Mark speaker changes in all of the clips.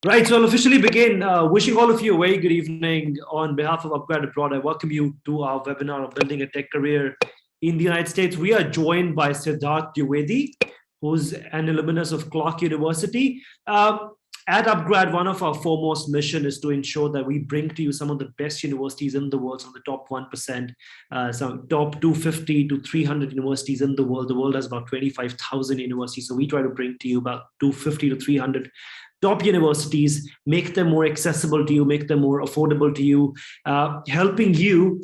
Speaker 1: Right, so I'll officially begin. Wishing all of you a very good evening on behalf of Upgrad Abroad. I welcome you to our webinar on building a tech career in the United States. We are joined by Siddharth Dwivedi, who's an alumnus of Clark University. At Upgrad, one of our foremost mission is to ensure that we bring to you some of the best universities in the world, some of the top 1%, some top 250 to 300 universities in the world. The world has about 25,000 universities, so we try to bring to you about 250 to 300 top universities, make them more accessible to you, make them more affordable to you, helping you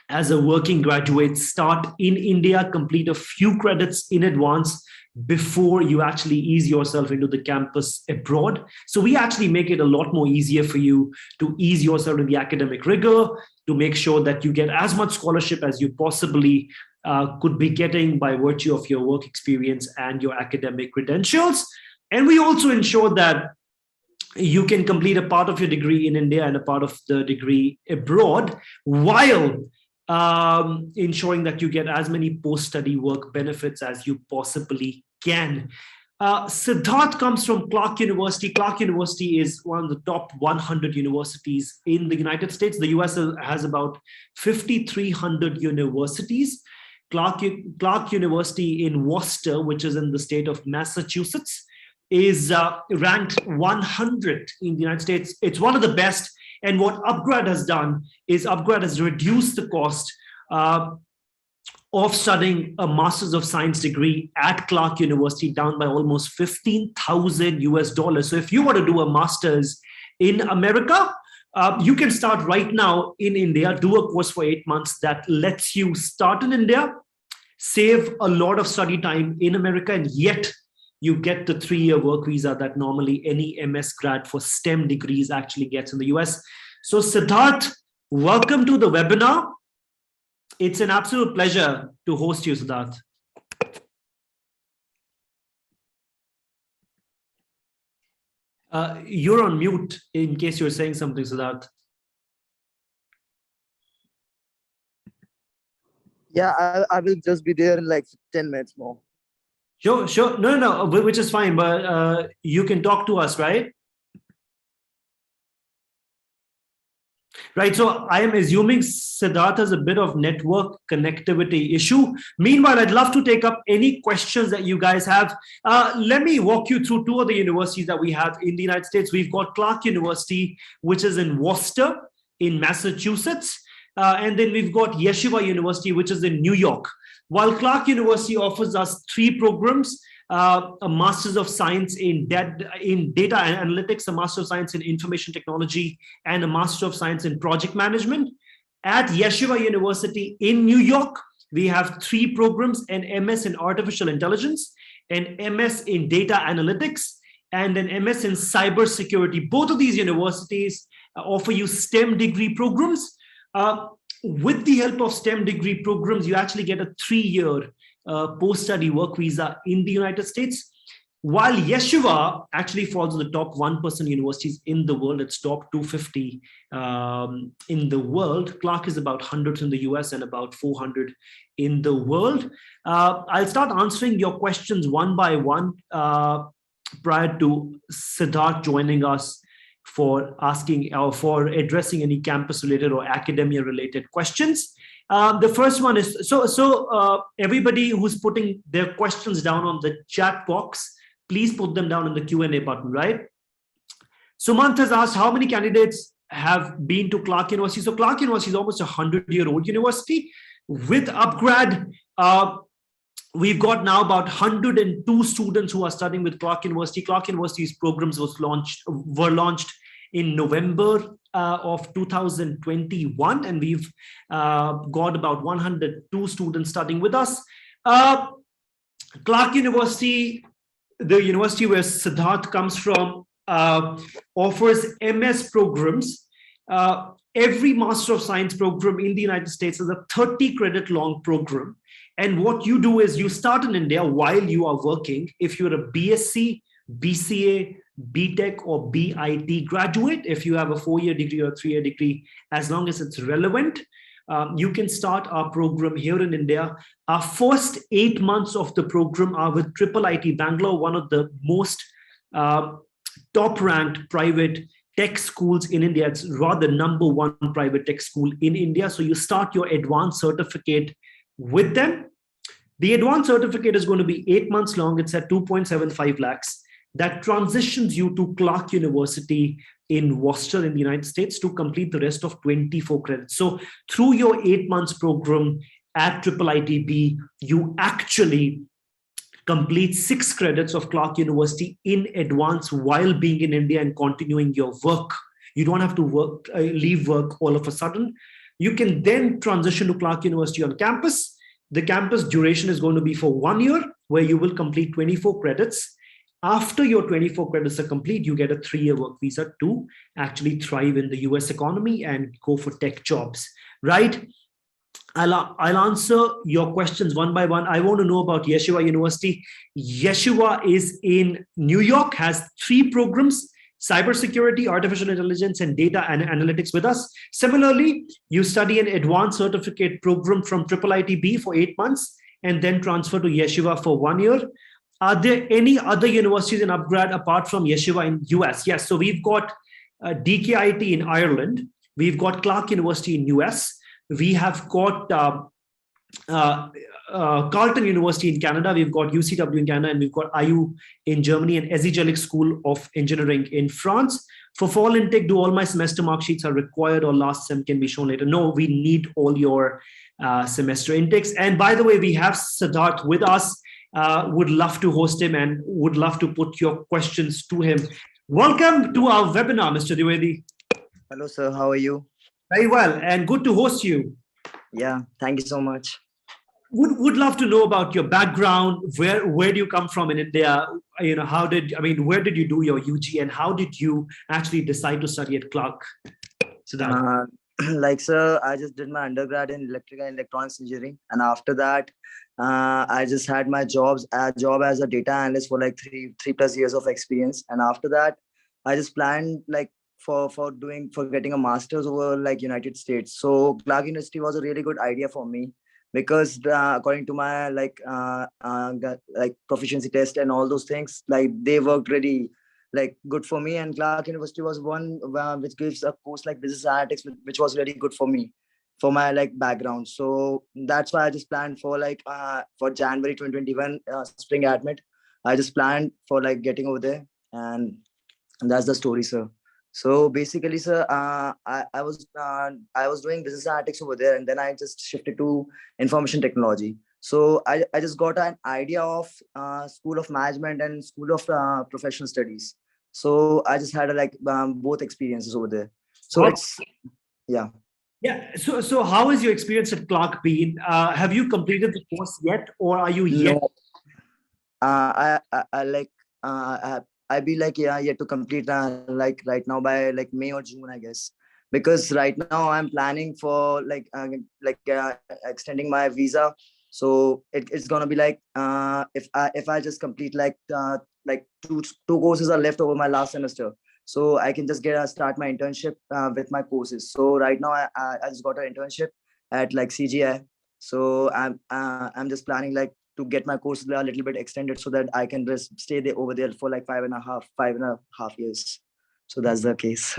Speaker 1: as a working graduate start in India, complete a few credits in advance before you actually ease yourself into the campus abroad. So we actually make it a lot more easier for you to ease yourself in the academic rigor, to make sure that you get as much scholarship as you possibly could be getting by virtue of your work experience and your academic credentials. And we also ensure that you can complete a part of your degree in India and a part of the degree abroad, while ensuring that you get as many post-study work benefits as you possibly can. Siddharth comes from Clark University. Clark University is one of the top 100 universities in the United States. The US has about 5,300 universities. Clark University in Worcester, which is in the state of Massachusetts, is ranked 100 in the United States. It's one of the best. And what Upgrad has done is Upgrad has reduced the cost of studying a Master's of Science degree at Clark University down by almost 15,000 US dollars. So if you want to do a Master's in America, you can start right now in India, do a course for 8 months that lets you start in India, save a lot of study time in America, and yet you get the 3-year work visa that normally any MS grad for STEM degrees actually gets in the US. So Siddharth, welcome to the webinar. It's an absolute pleasure to host you, Siddharth. You're on mute in case you're saying something, Siddharth.
Speaker 2: Yeah, I will just be there in like 10 minutes more.
Speaker 1: Sure. No, which is fine, but you can talk to us, right? Right, so I am assuming Siddharth has a bit of network connectivity issue. Meanwhile, I'd love to take up any questions that you guys have. Let me walk you through 2 of the universities that we have in the United States. We've got Clark University, which is in Worcester, in Massachusetts. And then we've got Yeshiva University, which is in New York. While Clark University offers us 3 programs, a Master's of Science in Data Analytics, a Master of Science in Information Technology, and a Master of Science in Project Management. At Yeshiva University in New York, we have 3 programs, an MS in Artificial Intelligence, an MS in Data Analytics, and an MS in Cybersecurity. Both of these universities offer you STEM degree programs. With the help of STEM degree programs, you actually get a 3-year post-study work visa in the United States. While Yeshiva actually falls in the top 1% universities in the world, it's top 250 in the world. Clark is about 100 in the US and about 400 in the world. I'll start answering your questions one by one prior to Siddharth joining us for asking or for addressing any campus related or academia related questions. The first one is, so everybody who's putting their questions down on the chat box, please put them down in the Q&A button, right? Sumant has asked how many candidates have been to Clark University. So Clark University is almost a 100-year-old university. With Upgrad, we've got now about 102 students who are studying with Clark University. Clark University's programs were launched in November of 2021, and we've got about 102 students studying with us. Clark University, the university where Siddharth comes from, offers MS programs. Every Master of Science program in the United States is a 30-credit long program. And what you do is you start in India while you are working. If you're a BSc, BCA, BTech, or BIT graduate, if you have a 4-year degree or a 3-year degree, as long as it's relevant, you can start our program here in India. Our first 8 months of the program are with IIIT Bangalore, one of the most top-ranked private tech schools in India. It's rather #1 private tech school in India. So you start your advanced certificate with them. The advanced certificate is going to be 8 months long. It's at 2.75 lakhs. That transitions you to Clark University in Worcester in the United States to complete the rest of 24 credits. So through your 8 months program at IIITB, you actually complete 6 credits of Clark University in advance while being in India and continuing your work. You don't have to leave work all of a sudden. You can then transition to Clark University on campus. The campus duration is going to be for 1 year, where you will complete 24 credits. After your 24 credits are complete, you get a 3-year work visa to actually thrive in the US economy and go for tech jobs, right? I'll answer your questions one by one. I want to know about Yeshua University. Yeshua is in New York, has 3 programs: cybersecurity, artificial intelligence, and data and analytics with us. Similarly, you study an advanced certificate program from IIITB for 8 months and then transfer to Yeshua for 1 year. Are there any other universities in upgrad apart from Yeshua in US? Yes, so we've got DKIT in Ireland. We've got Clark University in US. We have got Carleton University in Canada. We've got UCW in Canada, and we've got IU in Germany and Ezijalik School of Engineering in France. For fall intake, do all my semester mark sheets are required or last sem can be shown later? No, we need all your semester intakes. And by the way, we have Siddharth with us. Would love to host him and would love to put your questions to him. Welcome to our webinar, Mr. Dwivedi.
Speaker 2: Hello, sir. How are you?
Speaker 1: Very well, and good to host you.
Speaker 2: Yeah, thank you so much.
Speaker 1: Would love to know about your background. Where do you come from in India? You know, where did you do your UG, and how did you actually decide to study at Clark?
Speaker 2: Like, sir, I just did my undergrad in electrical and electronics engineering, and after that, I just had my job as a data analyst for like three plus years of experience. And after that, I just planned like for getting a master's over like United States. So Clark University was a really good idea for me, because according to my like proficiency test and all those things, like they worked really like good for me. And Clark University was one which gives a course like business analytics, which was really good for me, for my like background. So that's why I just planned for like for January 2021 spring admit. I just planned for like getting over there, and that's the story, sir. So basically, sir, I was doing business analytics over there, and then I just shifted to information technology. So I just got an idea of School of Management and School of Professional Studies. So I just had like both experiences over there. So it's yeah.
Speaker 1: Yeah. So how has your experience at Clark been? Have you completed the course yet, or are you yet?
Speaker 2: No. I'd be like, yeah, yet to complete like right now by like May or June, I guess, because right now I'm planning for like extending my visa. So it's gonna be like if I just complete like two courses are left over my last semester, so I can just start my internship with my courses. So right now I just got an internship at like CGI. So I'm just planning like to get my course a little bit extended so that I can just stay there over there for like 5.5 years. So that's the case.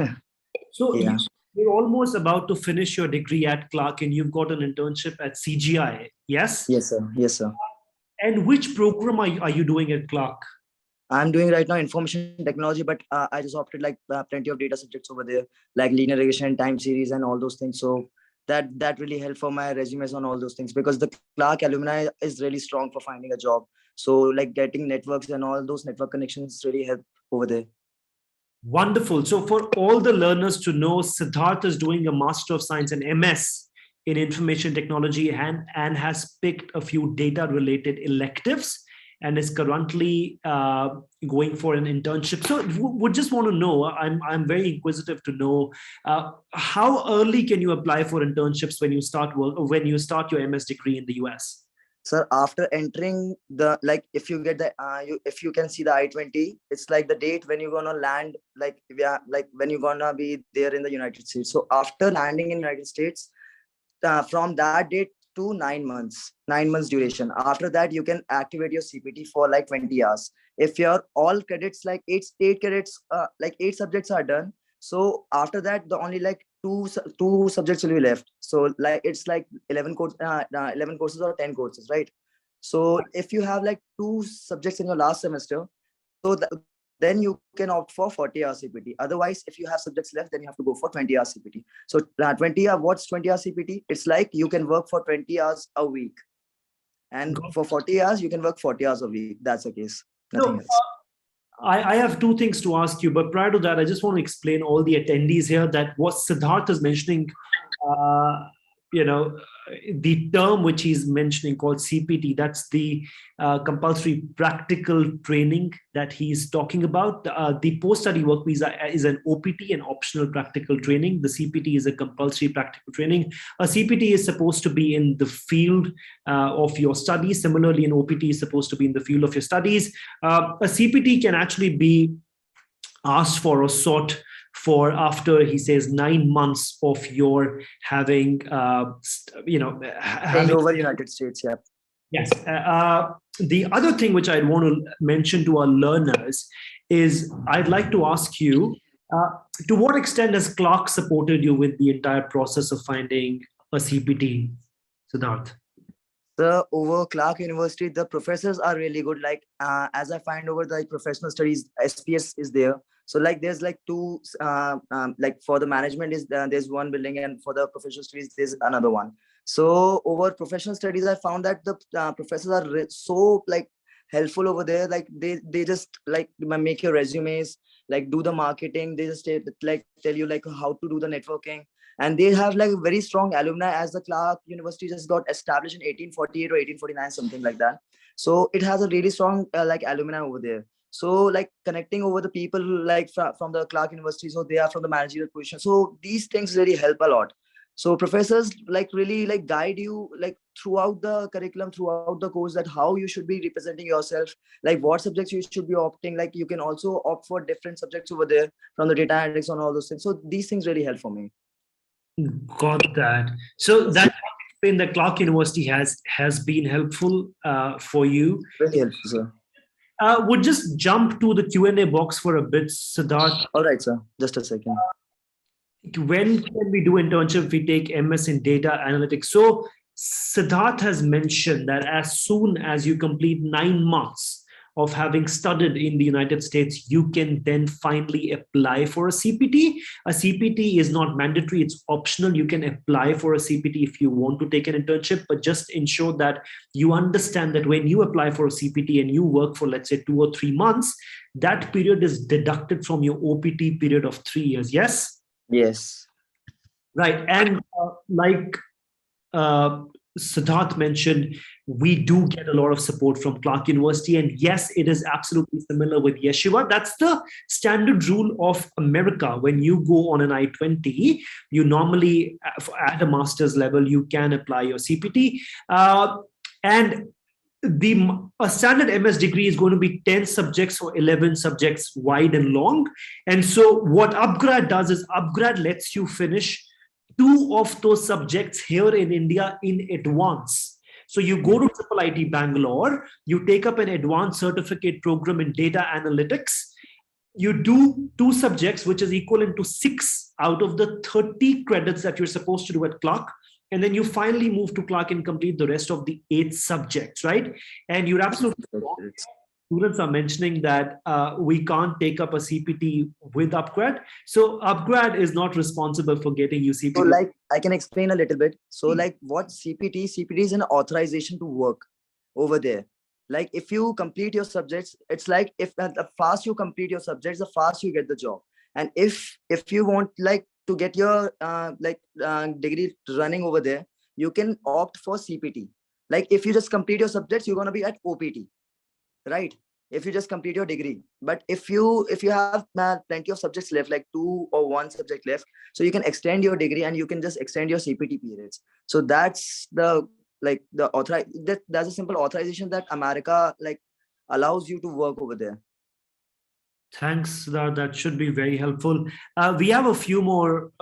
Speaker 1: So
Speaker 2: yeah.
Speaker 1: you're almost about to finish your degree at Clark, and you've got an internship at CGI. Yes.
Speaker 2: Yes, sir. Yes, sir.
Speaker 1: And which program are you doing at Clark?
Speaker 2: I'm doing right now information technology, but I just opted like plenty of data subjects over there, like linear regression, time series, and all those things. So that really helped for my resumes on all those things, because the Clark alumni is really strong for finding a job. So like getting networks and all those network connections really help over there.
Speaker 1: Wonderful. So for all the learners to know, Siddharth is doing a Master of Science and MS in Information Technology and has picked a few data related electives and is currently going for an internship. So would just want to know, I'm very inquisitive to know, how early can you apply for internships when you start your MS degree in the US?
Speaker 2: Sir, after entering the, like, if you get the, if you can see the I-20, it's like the date when you're gonna land, like, like when you're gonna be there in the United States. So after landing in the United States, from that date, to 9 months, 9 months duration. After that, you can activate your CPT for like 20 hours. If your all credits like eight credits, like 8 subjects are done. So after that, the only like two subjects will be left. So like it's like 11 courses or 10 courses, right? So if you have like 2 subjects in your last semester, so then you can opt for 40 hours CPT. Otherwise, if you have subjects left, then you have to go for 20 hours CPT. So 20 hours, what's 20 hours CPT? It's like you can work for 20 hours a week. And for 40 hours, you can work 40 hours a week. That's the case. Nothing
Speaker 1: No,
Speaker 2: else.
Speaker 1: I have two things to ask you, but prior to that, I just want to explain all the attendees here that what Siddharth is mentioning, uh, you know, the term which he's mentioning called CPT, that's the compulsory practical training that he's talking about. The post-study work visa is an OPT, an optional practical training. The CPT is a compulsory practical training. A CPT is supposed to be in the field of your studies. Similarly, an OPT is supposed to be in the field of your studies. A CPT can actually be asked for or sought for after, he says, 9 months of your having,
Speaker 2: Staying
Speaker 1: having.
Speaker 2: over United States, yeah.
Speaker 1: Yes. The other thing which I'd want to mention to our learners is I'd like to ask you, to what extent has Clark supported you with the entire process of finding a CPT, Siddharth?
Speaker 2: Over Clark University, the professors are really good. Like as I find over the professional studies, SPS is there. So like there's like two, like for the management is there's one building, and for the professional studies there's another one. So over professional studies, I found that the professors are so like helpful over there. Like they just like make your resumes, like do the marketing. They just like tell you like how to do the networking. And they have like very strong alumni, as the Clark University just got established in 1848 or 1849, something like that. So it has a really strong like alumni over there. So like connecting over the people like from the Clark University, so they are from the managerial position. So these things really help a lot. So professors like really like guide you like throughout the curriculum, throughout the course, that how you should be representing yourself, like what subjects you should be opting. Like you can also opt for different subjects over there from the data analytics and all those things. So these things really help for me.
Speaker 1: Got that. So that explain that Clark University has been helpful for you.
Speaker 2: Really helpful, sir.
Speaker 1: Would just jump to the Q&A box for a bit, Siddharth.
Speaker 2: All right, sir. Just a second.
Speaker 1: When can we do internship if we take MS in data analytics? So Siddharth has mentioned that as soon as you complete 9 months of having studied in the United States, you can then finally apply for a CPT. A CPT is not mandatory, it's optional. You can apply for a CPT if you want to take an internship, but just ensure that you understand that when you apply for a CPT and you work for, let's say, 2 or 3 months, that period is deducted from your OPT period of 3 years. Yes?
Speaker 2: Yes.
Speaker 1: Right. And like Siddharth mentioned, we do get a lot of support from Clark University. And yes, it is absolutely similar with Yeshiva. That's the standard rule of America. When you go on an I-20, you normally, at a master's level, you can apply your CPT. And a standard MS degree is going to be 10 subjects or 11 subjects wide and long. And so what UpGrad does is UpGrad lets you finish 2 of those subjects here in India in advance. So you go to IIIT Bangalore, you take up an advanced certificate program in data analytics, you do 2 subjects, which is equivalent to 6 out of the 30 credits that you're supposed to do at Clark. And then you finally move to Clark and complete the rest of the 8 subjects, right? And you're absolutely wrong. Students are mentioning that we can't take up a CPT with UpGrad. So UpGrad is not responsible for getting you CPT.
Speaker 2: So like I can explain a little bit. So like what CPT is an authorization to work over there. Like if you complete your subjects, it's like if the fast you complete your subjects, the fast you get the job. And if you want like to get your degree running over there, you can opt for CPT. Like if you just complete your subjects, you're going to be at OPT, right? If you just complete your degree. But if you have plenty of subjects left, like 2 or 1 subject left, so you can extend your degree and you can just extend your CPT periods. So that's the like the that's a simple authorization that America like allows you to work over there.
Speaker 1: Thanks, that should be very helpful. We have a few more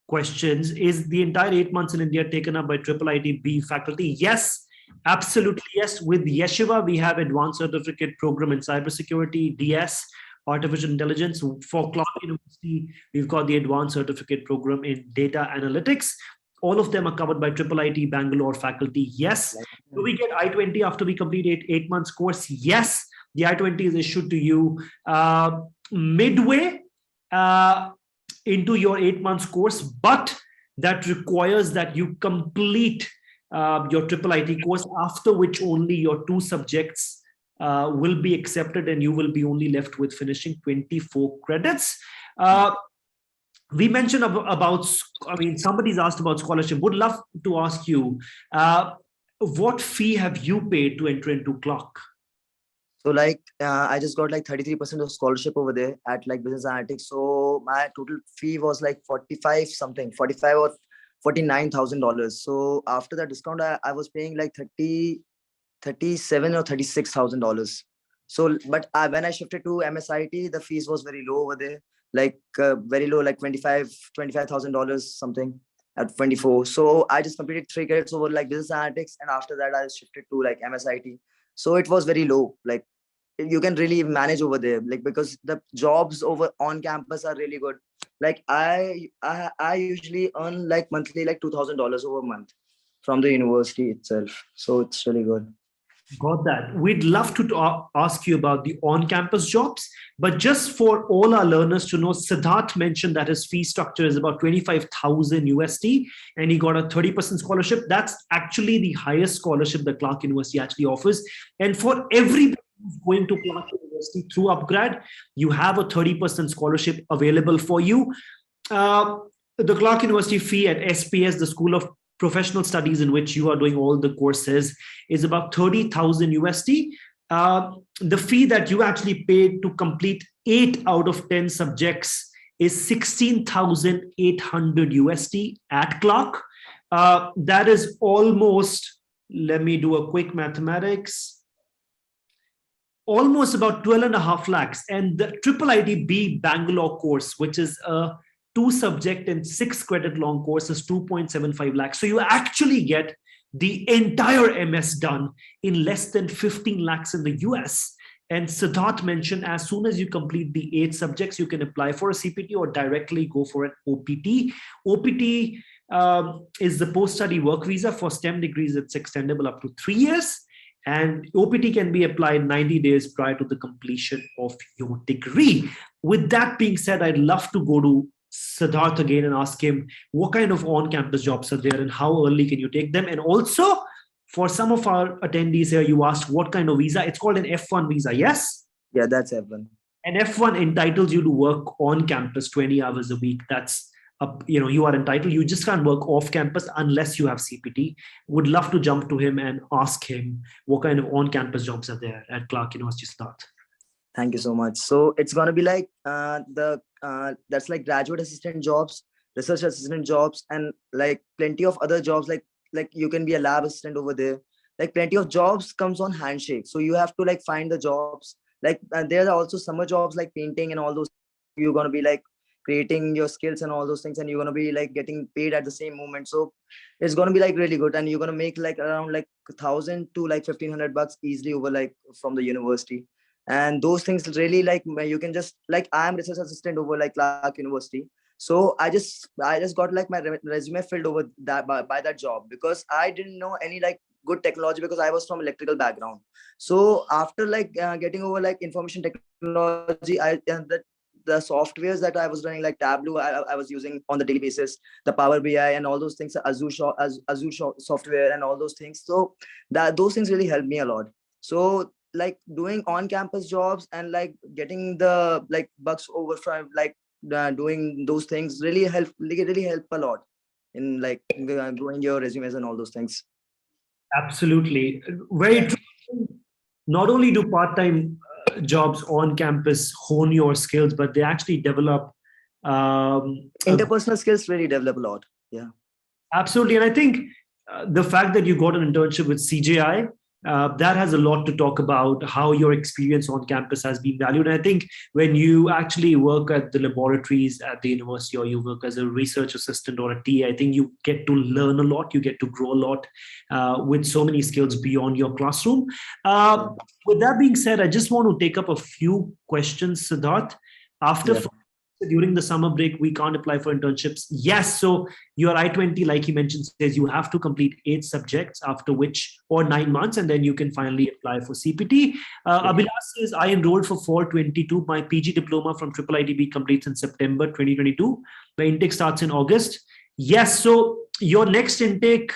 Speaker 1: questions. Is the entire 8 months in India taken up by IIIT faculty? Yes, absolutely yes. With Yeshiva, we have advanced certificate program in cybersecurity, DS, artificial intelligence. For Clark University, we've got the advanced certificate program in data analytics. All of them are covered by IIIT Bangalore faculty. Yes. Do we get I-20 after we complete eight months course? Yes. The I-20 is issued to you midway into your 8 months course, but that requires that you complete your IIIT course, after which only your 2 subjects will be accepted and you will be only left with finishing 24 credits. We mentioned about, I mean, somebody's asked about scholarship. Would love to ask you, what fee have you paid to enter into Clark?
Speaker 2: So like I just got like 33% of scholarship over there at like business analytics. So my total fee was like 45 or $49,000. So after that discount, I was paying like 37 or $36,000. So but when I shifted to MSIT, the fees was very low over there, like very low, like $25,000 something at 24. So I just completed 3 credits over like business analytics, and after that I shifted to like MSIT. So it was very low. Like you can really manage over there, like because the jobs over on campus are really good. Like I usually earn like monthly like $2,000 over a month from the university itself. So it's really good.
Speaker 1: Got that. We'd love to ask you about the on-campus jobs, but just for all our learners to know, Siddharth mentioned that his fee structure is about 25,000 USD, and he got a 30% scholarship. That's actually the highest scholarship that Clark University actually offers. And for everybody who's going to Clark University through UpGrad, you have a 30% scholarship available for you. The Clark University fee at SPS, the School of Professional Studies in which you are doing all the courses, is about 30,000 USD. The fee that you actually paid to complete 8 out of 10 subjects is 16,800 USD at Clark. That is almost, let me do a quick mathematics, almost about 12.5 lakhs. And the IIIT B Bangalore course, which is a 2 subject and 6 credit long course, is 2.75 lakhs. So you actually get the entire MS done in less than 15 lakhs in the US. And Siddharth mentioned, as soon as you complete the 8 subjects, you can apply for a CPT or directly go for an OPT. OPT is the post-study work visa. For STEM degrees, it's extendable up to 3 years. And OPT can be applied 90 days prior to the completion of your degree. With that being said, I'd love to go to Siddharth again and ask him what kind of on-campus jobs are there and how early can you take them? And also, for some of our attendees here, you asked what kind of visa. It's called an F1 visa, yes?
Speaker 2: Yeah, that's F1.
Speaker 1: And F1 entitles you to work on campus 20 hours a week. That's you are entitled. You just can't work off campus unless you have CPT. Would love to jump to him and ask him what kind of on-campus jobs are there at Clark University. Start.
Speaker 2: Thank you so much. So it's gonna be like that's like graduate assistant jobs, research assistant jobs, and like plenty of other jobs. Like you can be a lab assistant over there. Like plenty of jobs comes on handshake. So you have to like find the jobs. Like there are also summer jobs like painting and all those. You're gonna be like creating your skills and all those things, and you're gonna be like getting paid at the same moment. So it's gonna be like really good, and you're gonna make like around like 1,000 to like $1,500 easily over like from the university. And those things really like you can just like I'm research assistant over like Clark University. So I just got like my resume filled over that by that job, because I didn't know any like good technology because I was from electrical background. So after like getting over like information technology, the softwares that I was running like Tableau, I was using on the daily basis, the Power BI and all those things, Azure software and all those things. So those things really helped me a lot. So like doing on-campus jobs and like getting the like bucks over from like doing those things really help a lot in like growing your resumes and all those things.
Speaker 1: Absolutely. Very true. Not only do part-time jobs on campus hone your skills, but they actually develop
Speaker 2: interpersonal skills really develop a lot. Yeah,
Speaker 1: absolutely. And I think the fact that you got an internship with CJI That has a lot to talk about how your experience on campus has been valued. And I think when you actually work at the laboratories at the university, or you work as a research assistant or a TA, I think you get to learn a lot, you get to grow a lot with so many skills beyond your classroom. With that being said, I just want to take up a few questions, Siddharth. After
Speaker 2: Yeah.
Speaker 1: during the summer break, we can't apply for internships. Yes, so your I-20, like he mentioned, says you have to complete 8 subjects, after which, or 9 months, and then you can finally apply for CPT. Abhilash says, I enrolled for fall 22. My PG diploma from IIITB completes in September 2022. The intake starts in August. Yes, so your next intake,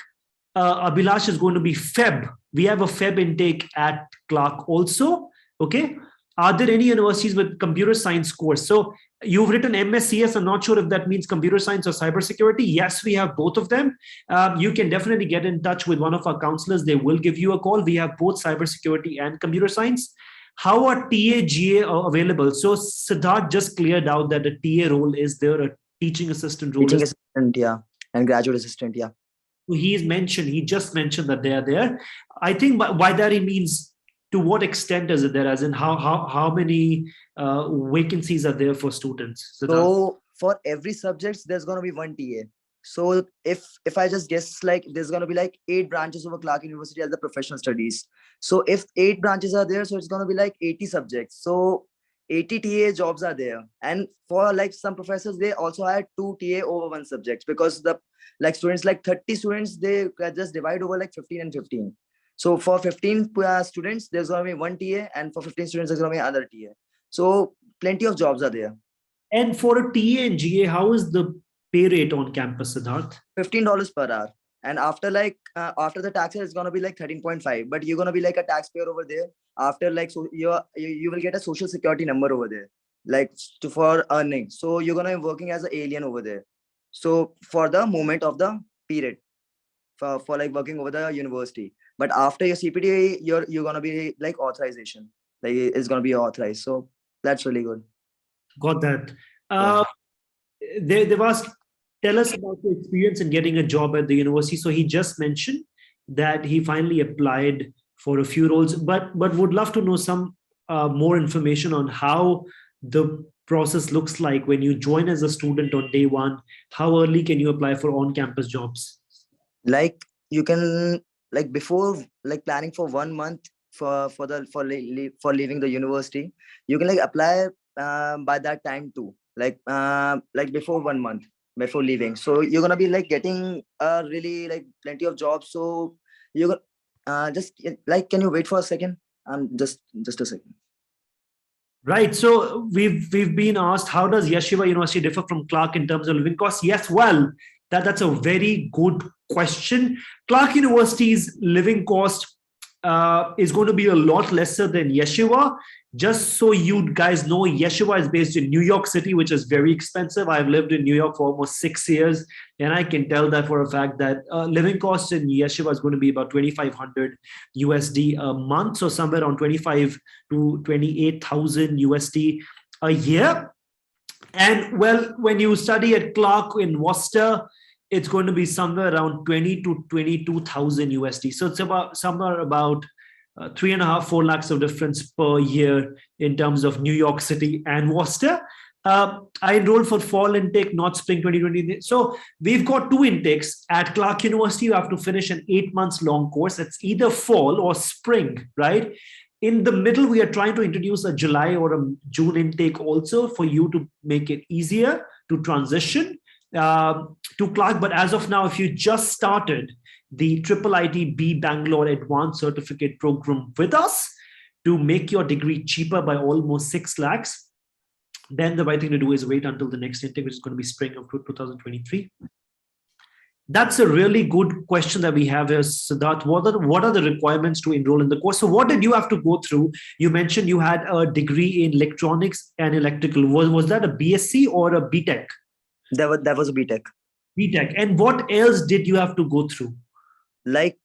Speaker 1: Abhilash, is going to be Feb. We have a Feb intake at Clark also. Okay. Are there any universities with computer science course? So you've written MSCS. I'm not sure if that means computer science or cybersecurity. Yes, we have both of them. You can definitely get in touch with one of our counselors. They will give you a call. We have both cybersecurity and computer science. How are TA, GA available? So Siddharth just cleared out that a TA role is there, a teaching assistant role
Speaker 2: Teaching
Speaker 1: is.
Speaker 2: assistant, yeah, and graduate assistant, yeah.
Speaker 1: He just mentioned that they are there. I think by that he means, to what extent is it there, as in how many vacancies are there for students?
Speaker 2: So for every subject, there's gonna be one TA. So if I just guess, like there's gonna be like 8 branches over Clark University as the professional studies. So if 8 branches are there, so it's gonna be like 80 subjects. So 80 TA jobs are there. And for like some professors, they also had 2 TA over 1 subject, because the like students, like 30 students, they just divide over like 15 and 15. So for 15 students, there's gonna be 1 TA, and for 15 students, there's gonna be another TA. So plenty of jobs are there.
Speaker 1: And for a TA and GA, how is the pay rate on campus, Siddharth?
Speaker 2: $15 per hour. And after like after the taxes, it's gonna be like 13.5. But you're gonna be like a taxpayer over there. After like, so you will get a social security number over there, like for earning. So you're gonna be working as an alien over there. So for the moment of the period, for like working over the university. But after your CPT, you're gonna be like authorization. Like it's gonna be authorized. So that's really good.
Speaker 1: Got that.
Speaker 2: Yeah.
Speaker 1: They've asked, tell us about your experience in getting a job at the university. So he just mentioned that he finally applied for a few roles, but would love to know some more information on how the process looks like when you join as a student on day one. How early can you apply for on-campus jobs?
Speaker 2: Like you can, like before like planning for 1 month for leaving the university, you can like apply by that time too, like before 1 month before leaving. So you're gonna be like getting really like plenty of jobs. So you're gonna just like, can you wait for a second? Just a second.
Speaker 1: Right. So we've been asked, how does Yeshiva University differ from Clark in terms of living costs? Yes, well, that's a very good question. Clark University's living cost is going to be a lot lesser than Yeshiva. Just so you guys know, Yeshiva is based in New York City, which is very expensive. I've lived in New York for almost 6 years, and I can tell that for a fact that living costs in Yeshiva is going to be about 2,500 USD a month, so somewhere around 25 to 28,000 USD a year. And well, when you study at Clark in Worcester, it's going to be somewhere around 20 to 22,000 USD. So it's about somewhere about 3.5-4 lakhs of difference per year in terms of New York City and Worcester. I enrolled for fall intake, not spring 2020. So we've got 2 intakes at Clark University. You have to finish an 8 months long course. It's either fall or spring, right? In the middle, we are trying to introduce a July or a June intake also for you to make it easier to transition to Clark. But as of now, if you just started the IIIT Bangalore Advanced Certificate Program with us to make your degree cheaper by almost 6 lakhs, then the right thing to do is wait until the next intake, which is going to be spring of 2023. That's a really good question that we have here, Siddharth. What are the requirements to enroll in the course? So what did you have to go through? You mentioned you had a degree in electronics and electrical. Was that a BSc or a BTech?
Speaker 2: That was a BTech.
Speaker 1: BTech. And what else did you have to go through?
Speaker 2: Like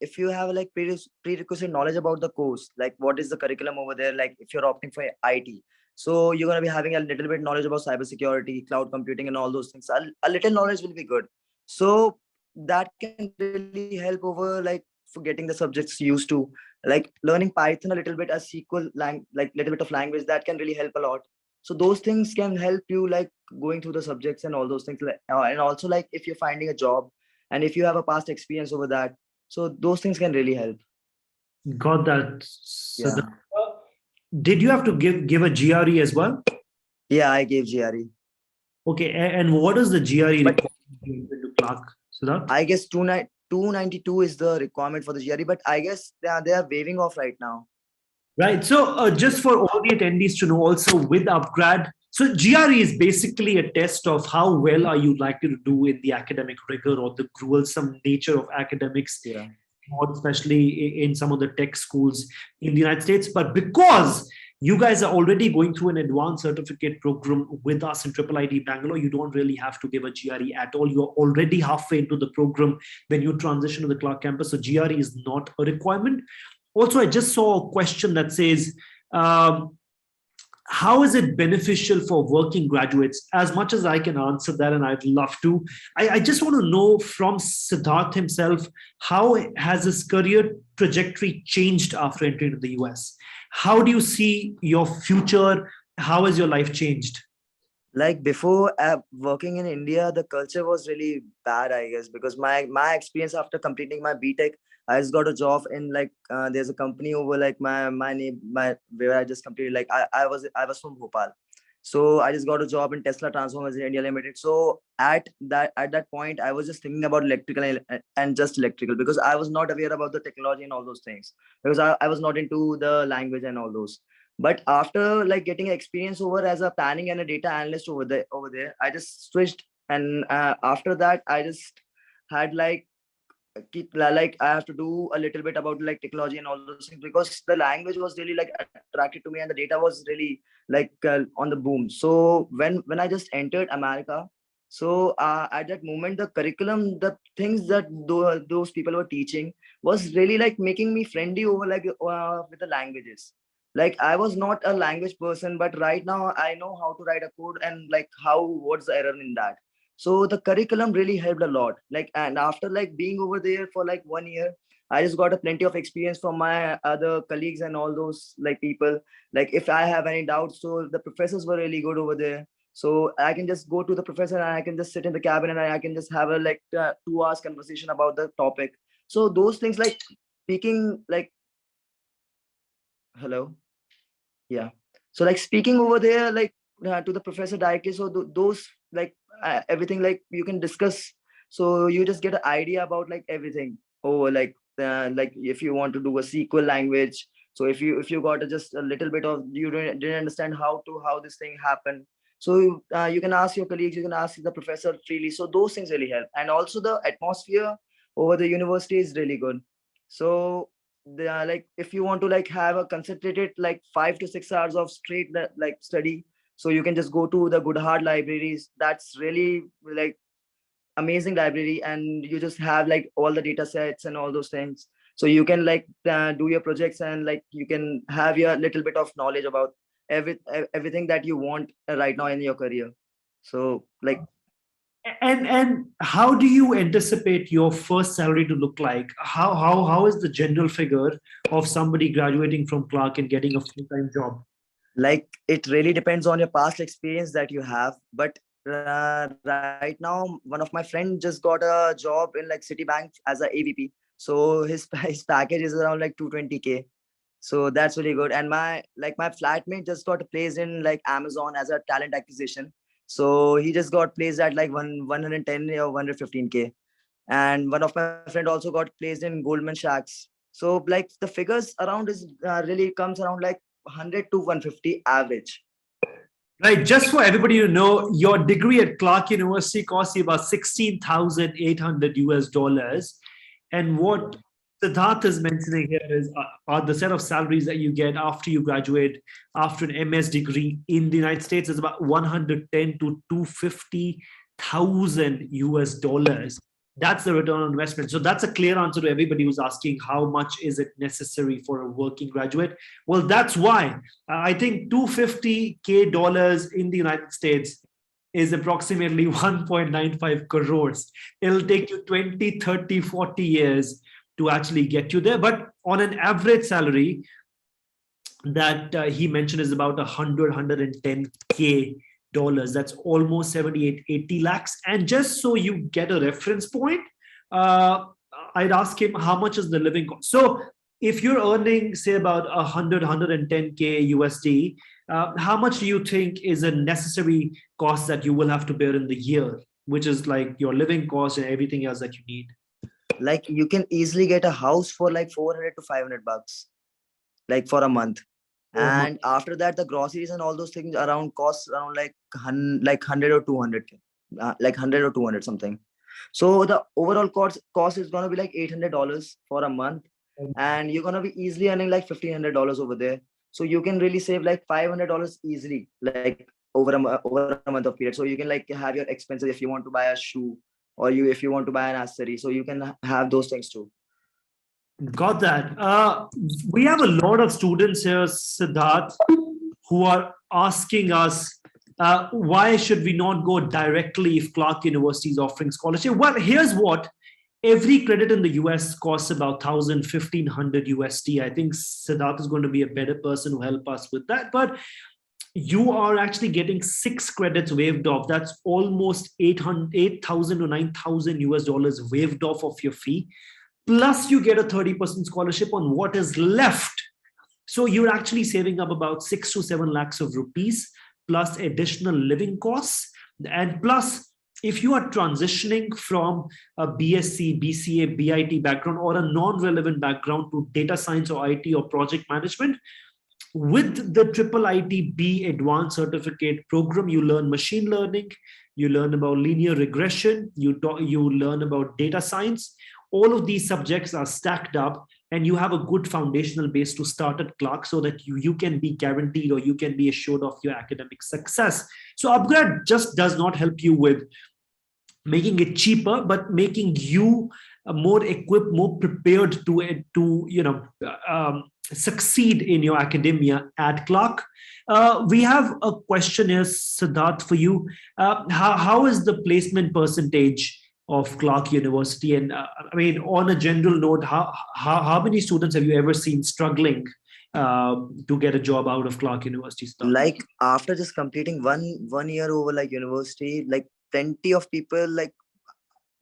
Speaker 2: if you have like prerequisite knowledge about the course, like what is the curriculum over there, like if you're opting for IT, so you're going to be having a little bit knowledge about cybersecurity, cloud computing, and all those things. A little knowledge will be good. So that can really help over like for getting the subjects used to, like learning Python a little bit, a SQL like little bit of language, that can really help a lot. So those things can help you like going through the subjects and all those things. And also like if you're finding a job and if you have a past experience over that, so those things can really help.
Speaker 1: Got that. So
Speaker 2: Yeah.
Speaker 1: did you have to give a GRE as well?
Speaker 2: Yeah, I gave GRE.
Speaker 1: Okay, and what is the GRE
Speaker 2: But
Speaker 1: requirement to Clark? Siddharth?
Speaker 2: I guess 292 is the requirement for the GRE, but I guess they are waiving off right now.
Speaker 1: Right. So just for all the attendees to know also with UpGrad, so GRE is basically a test of how well are you likely to do in the academic rigor or the gruesome nature of academics,
Speaker 2: Yeah.
Speaker 1: more especially in some of the tech schools in the United States. But because you guys are already going through an advanced certificate program with us in IIIT Bangalore, you don't really have to give a GRE at all. You're already halfway into the program when you transition to the Clark campus. So GRE is not a requirement. Also, I just saw a question that says, how is it beneficial for working graduates? As much as I can answer that, and I'd love to, I just want to know from Siddharth himself, how has his career trajectory changed after entering the US? How do you see your future? How has your life changed?
Speaker 2: Like before working in India, the culture was really bad, I guess, because my experience after completing my BTech, I just got a job in like there's a company over like my name my where I just completed, like I was from Bhopal. So I just got a job in Tesla Transformers in India Limited. So at that point, I was just thinking about electrical and just electrical, because I was not aware about the technology and all those things, because I was not into the language and all those. But after like getting experience over as a planning and a data analyst over there, I just switched. And after that, I just had like like I have to do a little bit about like technology and all those things, because the language was really like attracted to me and the data was really like on the boom. So when I just entered America, so at that moment the curriculum, the things that those people were teaching was really like making me friendly over like with the languages. Like I was not a language person, but right now I know how to write a code and like how what's the error in that. So the curriculum really helped a lot. Like, and after like being over there for like 1 year, I just got a plenty of experience from my other colleagues and all those like people. Like if I have any doubts, so the professors were really good over there. So I can just go to the professor and I can just sit in the cabin and I can just have a like 2 hours conversation about the topic. So those things like speaking like, hello. Yeah. So like speaking over there, like to the professor directly. So those like everything like you can discuss. So you just get an idea about like everything. Or like if you want to do a SQL language. So if you got just a little bit of you didn't understand how this thing happened. So you can ask your colleagues, you can ask the professor freely. So those things really help. And also the atmosphere over the university is really good. So they are like if you want to like have a concentrated like 5 to 6 hours of straight like study, so you can just go to the Goodhart libraries. That's really like amazing library, and you just have like all the data sets and all those things. So you can like do your projects and like you can have your little bit of knowledge about everything that you want right now in your career. So like
Speaker 1: And how do you anticipate your first salary to look like? How is the general figure of somebody graduating from Clark and getting a full-time job?
Speaker 2: like it really depends on your past experience that you have, but right now one of my friend just got a job in like Citibank as a AVP. So his his package is around like 220K. So that's really good. And my flatmate just got placed in like Amazon as a talent acquisition. So he just got placed at like 110 or 115K. And one of my friend also got placed in Goldman Sachs. So like the figures around is really comes around like 100 to 150 average.
Speaker 1: Right. Just for everybody to know, your degree at Clark University costs you about 16,800 US dollars. And what Siddharth is mentioning here is are the set of salaries that you get after you graduate after an MS degree in the United States is about 110 to 250,000 US dollars. That's the return on investment. So that's a clear answer to everybody who's asking how much is it necessary for a working graduate. Well, that's why I think $250K in the United States is approximately 1.95 crores. It'll take you 20, 30, 40 years to actually get you there. But on an average salary that he mentioned is about 110K dollars. That's almost 78, 80 lakhs. And just so you get a reference point, I'd ask him how much is the living cost. So if you're earning, say, about 110K USD, how much do you think is a necessary cost that you will have to bear in the year, which is like your living cost and everything else that you need?
Speaker 2: Like you can easily get a house for like 400 to 500 bucks, like for a month. And after that, the groceries and all those things around costs around like 100 or 200, like 100 or 200 something. So the overall cost is gonna be like $800 for a month, and you're gonna be easily earning like $1,500 over there. So you can really save like $500 easily, like over a month of period. So you can like have your expenses if you want to buy a shoe, or if you want to buy an accessory. So you can have those things too.
Speaker 1: Got that. We have a lot of students here, Siddharth, who are asking us, why should we not go directly if Clark University is offering scholarship? Well, here's what. Every credit in the US costs about 1,000, 1,500 USD. I think Siddharth is going to be a better person to help us with that. But you are actually getting 6 credits waived off. That's almost 8,000 to 9,000 US dollars waived off of your fee. Plus you get a 30% scholarship on what is left. So you're actually saving up about 6 to 7 lakhs of rupees, plus additional living costs. And plus, if you are transitioning from a BSc, BCA, BIT background or a non-relevant background to data science or IT or project management, with the IIIT-B Advanced Certificate program, you learn machine learning, you learn about linear regression, you learn about data science. All of these subjects are stacked up, and you have a good foundational base to start at Clark so that you can be guaranteed, or you can be assured of your academic success. So UpGrad just does not help you with making it cheaper, but making you more equipped, more prepared to succeed in your academia at Clark. We have a question here, Siddharth, for you. How is the placement percentage of Clark University? And I mean, on a general note, how many students have you ever seen struggling to get a job out of Clark University?
Speaker 2: Like after just completing one year over like university, like plenty of people, like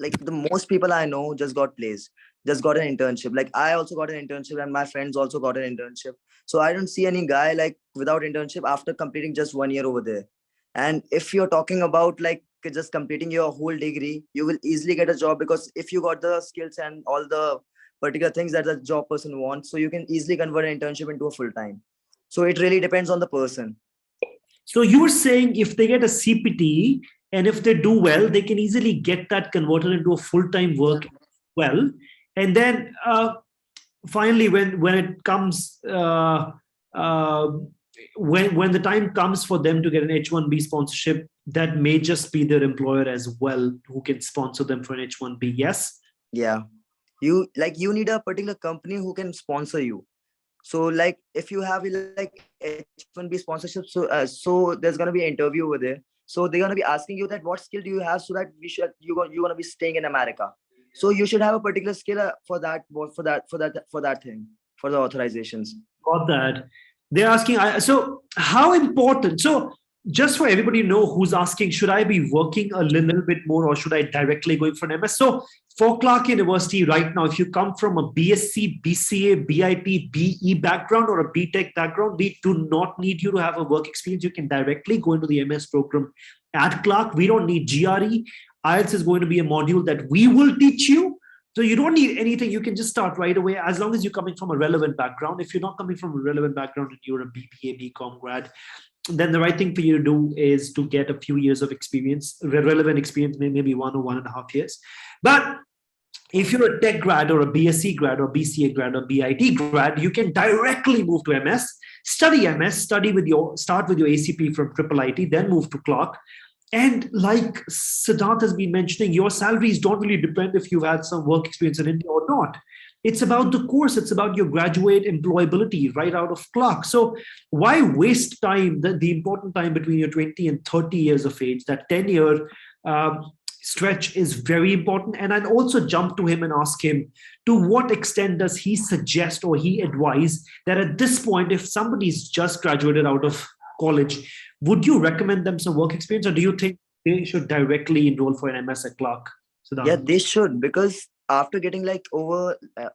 Speaker 2: the most people I know just got placed, just got an internship. Like I also got an internship, and my friends also got an internship. So I don't see any guy like without internship after completing just 1 year over there. And if you're talking about like just completing your whole degree, you will easily get a job, because if you got the skills and all the particular things that the job person wants, so you can easily convert an internship into a full-time. So it really depends on the person.
Speaker 1: So you were saying if they get a CPT and if they do well, they can easily get that converted into a full-time work well. And then finally, when it comes, when the time comes for them to get an H-1B sponsorship, that may just be their employer as well who can sponsor them for an H-1B. Yes.
Speaker 2: Yeah. You need a particular company who can sponsor you. So like if you have like H-1B sponsorship, so there's gonna be an interview over there. So they're gonna be asking you that what skill do you have, so that you're gonna be staying in America. So you should have a particular skill for that thing, for the authorizations.
Speaker 1: Got that. They're asking. So how important? So just for everybody to know who's asking, should I be working a little bit more, or should I directly go for an MS? So for Clark University right now, if you come from a BSc, BCA, BIT, BE background or a BTech background, we do not need you to have a work experience. You can directly go into the MS program at Clark. We don't need GRE. IELTS is going to be a module that we will teach you. So you don't need anything. You can just start right away, as long as you're coming from a relevant background. If you're not coming from a relevant background and you're a BBA, BCom grad, then the right thing for you to do is to get a few years of experience, relevant experience, maybe 1 or 1.5 years. But if you're a tech grad or a BSc grad or BCA grad or BIT grad, you can directly move to MS, start with your ACP from IIIT, then move to Clark. And like Siddharth has been mentioning, your salaries don't really depend if you've had some work experience in India or not. It's about the course. It's about your graduate employability right out of Clark. So why waste time, the important time between your 20 and 30 years of age, that 10-year stretch is very important. And I'd also jump to him and ask him, to what extent does he suggest or he advise that at this point, if somebody's just graduated out of college, would you recommend them some work experience, or do you think they should directly enroll for an MS at Clark?
Speaker 2: Yeah, they should, because after getting like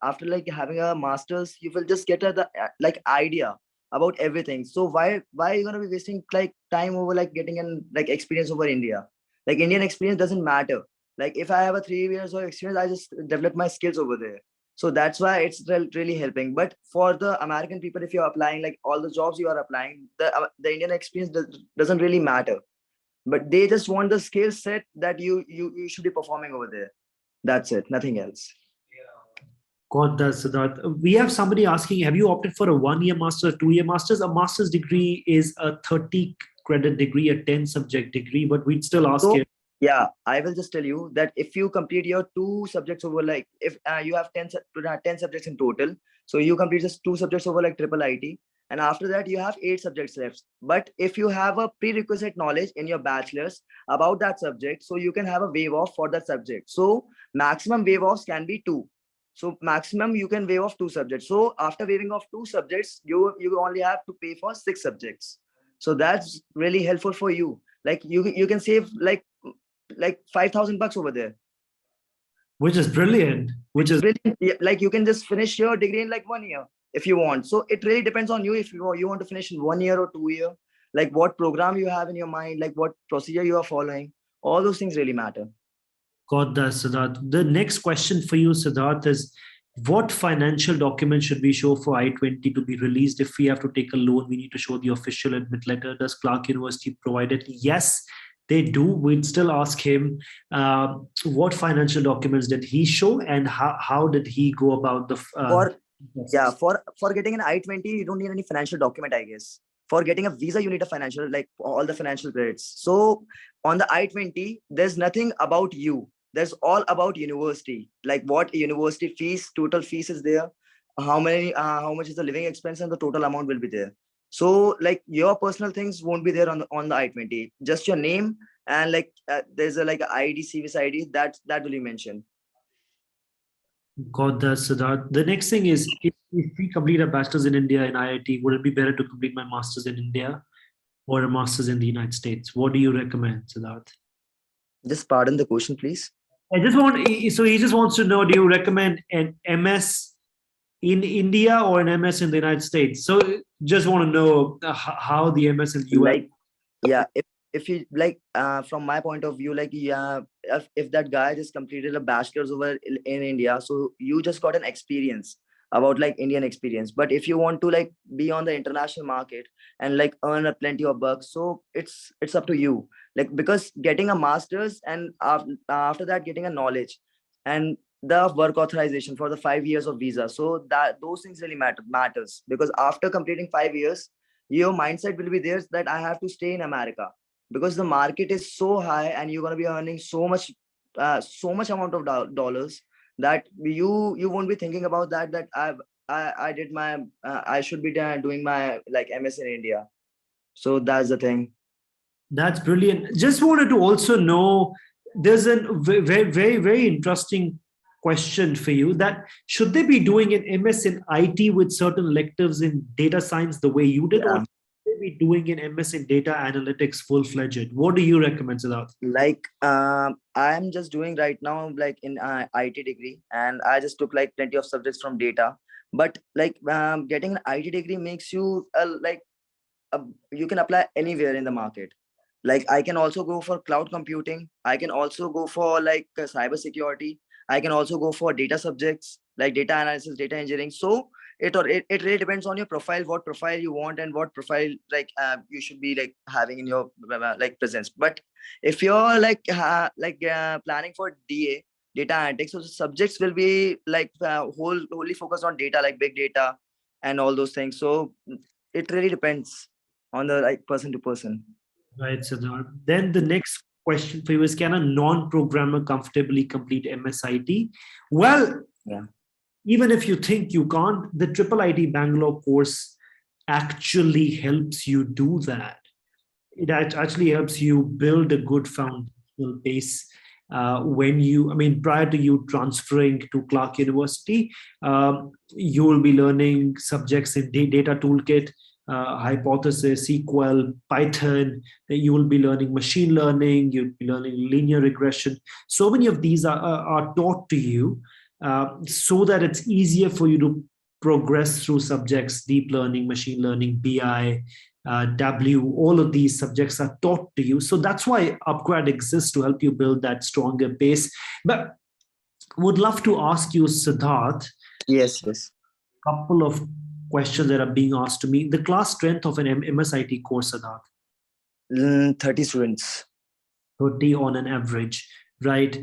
Speaker 2: after like having a master's, you will just get the like idea about everything. So why are you gonna be wasting like time over like getting an like experience over India? Like Indian experience doesn't matter. Like if I have a 3 years of experience, I just develop my skills over there. So that's why it's really helping. But for the American people, if you're applying like all the jobs you are applying, the Indian experience doesn't really matter. But they just want the skill set that you should be performing over there. That's it, nothing else.
Speaker 1: Got that, Siddharth. We have somebody asking, have you opted for a 1-year master's, 2-year master's? A master's degree is a 30 credit degree, a 10 subject degree, but we'd still ask you.
Speaker 2: Yeah, I will just tell you that if you complete your 2 subjects over like, if you have 10 subjects in total, so you complete just 2 subjects over like triple IT, and after that you have 8 subjects left. But if you have a prerequisite knowledge in your bachelor's about that subject, so you can have a waive off for that subject. So maximum waive offs can be 2. So maximum you can waive off 2 subjects. So after waiving off 2 subjects, you only have to pay for 6 subjects. So that's really helpful for you. Like you can save like $5,000 over there.
Speaker 1: Which is brilliant.
Speaker 2: Which is brilliant. Like you can just finish your degree in like 1 year if you want. So it really depends on you if you want to finish in 1 year or 2 year, like what program you have in your mind, like what procedure you are following. All those things really matter.
Speaker 1: Got that, Siddharth. The next question for you, Siddharth, is what financial documents should we show for I-20 to be released? If we have to take a loan, we need to show the official admit letter. Does Clark University provide it? Yes, they do. We'd still ask him what financial documents did he show, and how did he go about the for
Speaker 2: getting an I-20, you don't need any financial document, I guess. For getting a visa, you need a financial, like all the financial credits. So on the I-20, there's nothing about you. There's all about university, like what university fees, total fees is there, how much is the living expense, and the total amount will be there. So like your personal things won't be there on the I-20, just your name and like there's a like a ID, CVS ID that will be mentioned.
Speaker 1: Got that, Siddharth. The next thing is, if we complete a bachelor's in India in IIT, would it be better to complete my master's in India or a master's in the United States? What do you recommend, Siddharth?
Speaker 2: Just pardon the question, please.
Speaker 1: So he just wants to know, do you recommend an MS in India or an MS in the United States? So just want to know how the MS in the US.
Speaker 2: Like, yeah, if you like, from my point of view, like, yeah, if that guy just completed a bachelor's over in India, so you just got an experience about like Indian experience. But if you want to like be on the international market and like earn a plenty of bucks, so it's up to you. Like, because getting a master's and after that getting a knowledge and the work authorization for the 5 years of visa, so that those things really matters, because after completing 5 years, your mindset will be there that I have to stay in America, because the market is so high and you're going to be earning so much amount of dollars that you won't be thinking about that I did my I should be doing my like MS in India. So that's the thing.
Speaker 1: That's brilliant. Just wanted to also know, there's a very, very, very interesting question for you, that should they be doing an MS in IT with certain electives in data science the way you did, or should they be doing an MS in data analytics full-fledged? What do you recommend, Siddharth?
Speaker 2: Like, I'm just doing right now like in IT degree, and I just took like plenty of subjects from data. But like getting an IT degree makes you you can apply anywhere in the market. Like, I can also go for cloud computing. I can also go for like cyber security. I can also go for data subjects like data analysis, data engineering. So it really depends on your profile, what profile you want and what profile like you should be like having in your like presence. But if you're like planning for data analytics, so the subjects will be like wholly focused on data, like big data and all those things. So it really depends on the like person to person.
Speaker 1: Right, Siddharth. Then the next question for you is, can a non-programmer comfortably complete MSIT? Well,
Speaker 2: yeah.
Speaker 1: Even if you think you can't, the Triple IT Bangalore course actually helps you do that. It actually helps you build a good foundational base. when you, I mean, prior to you transferring to Clark University, you will be learning subjects in data toolkit, hypothesis, SQL, Python. Then you will be learning machine learning. You'll be learning linear regression. So many of these are taught to you so that it's easier for you to progress through subjects, deep learning, machine learning, BI, W, all of these subjects are taught to you. So that's why Upgrad exists, to help you build that stronger base. But would love to ask you, Siddharth,
Speaker 2: Yes, yes.
Speaker 1: a couple of questions that are being asked to me. The class strength of an MSIT course, Siddharth?
Speaker 2: 30 students.
Speaker 1: 30 on an average, right?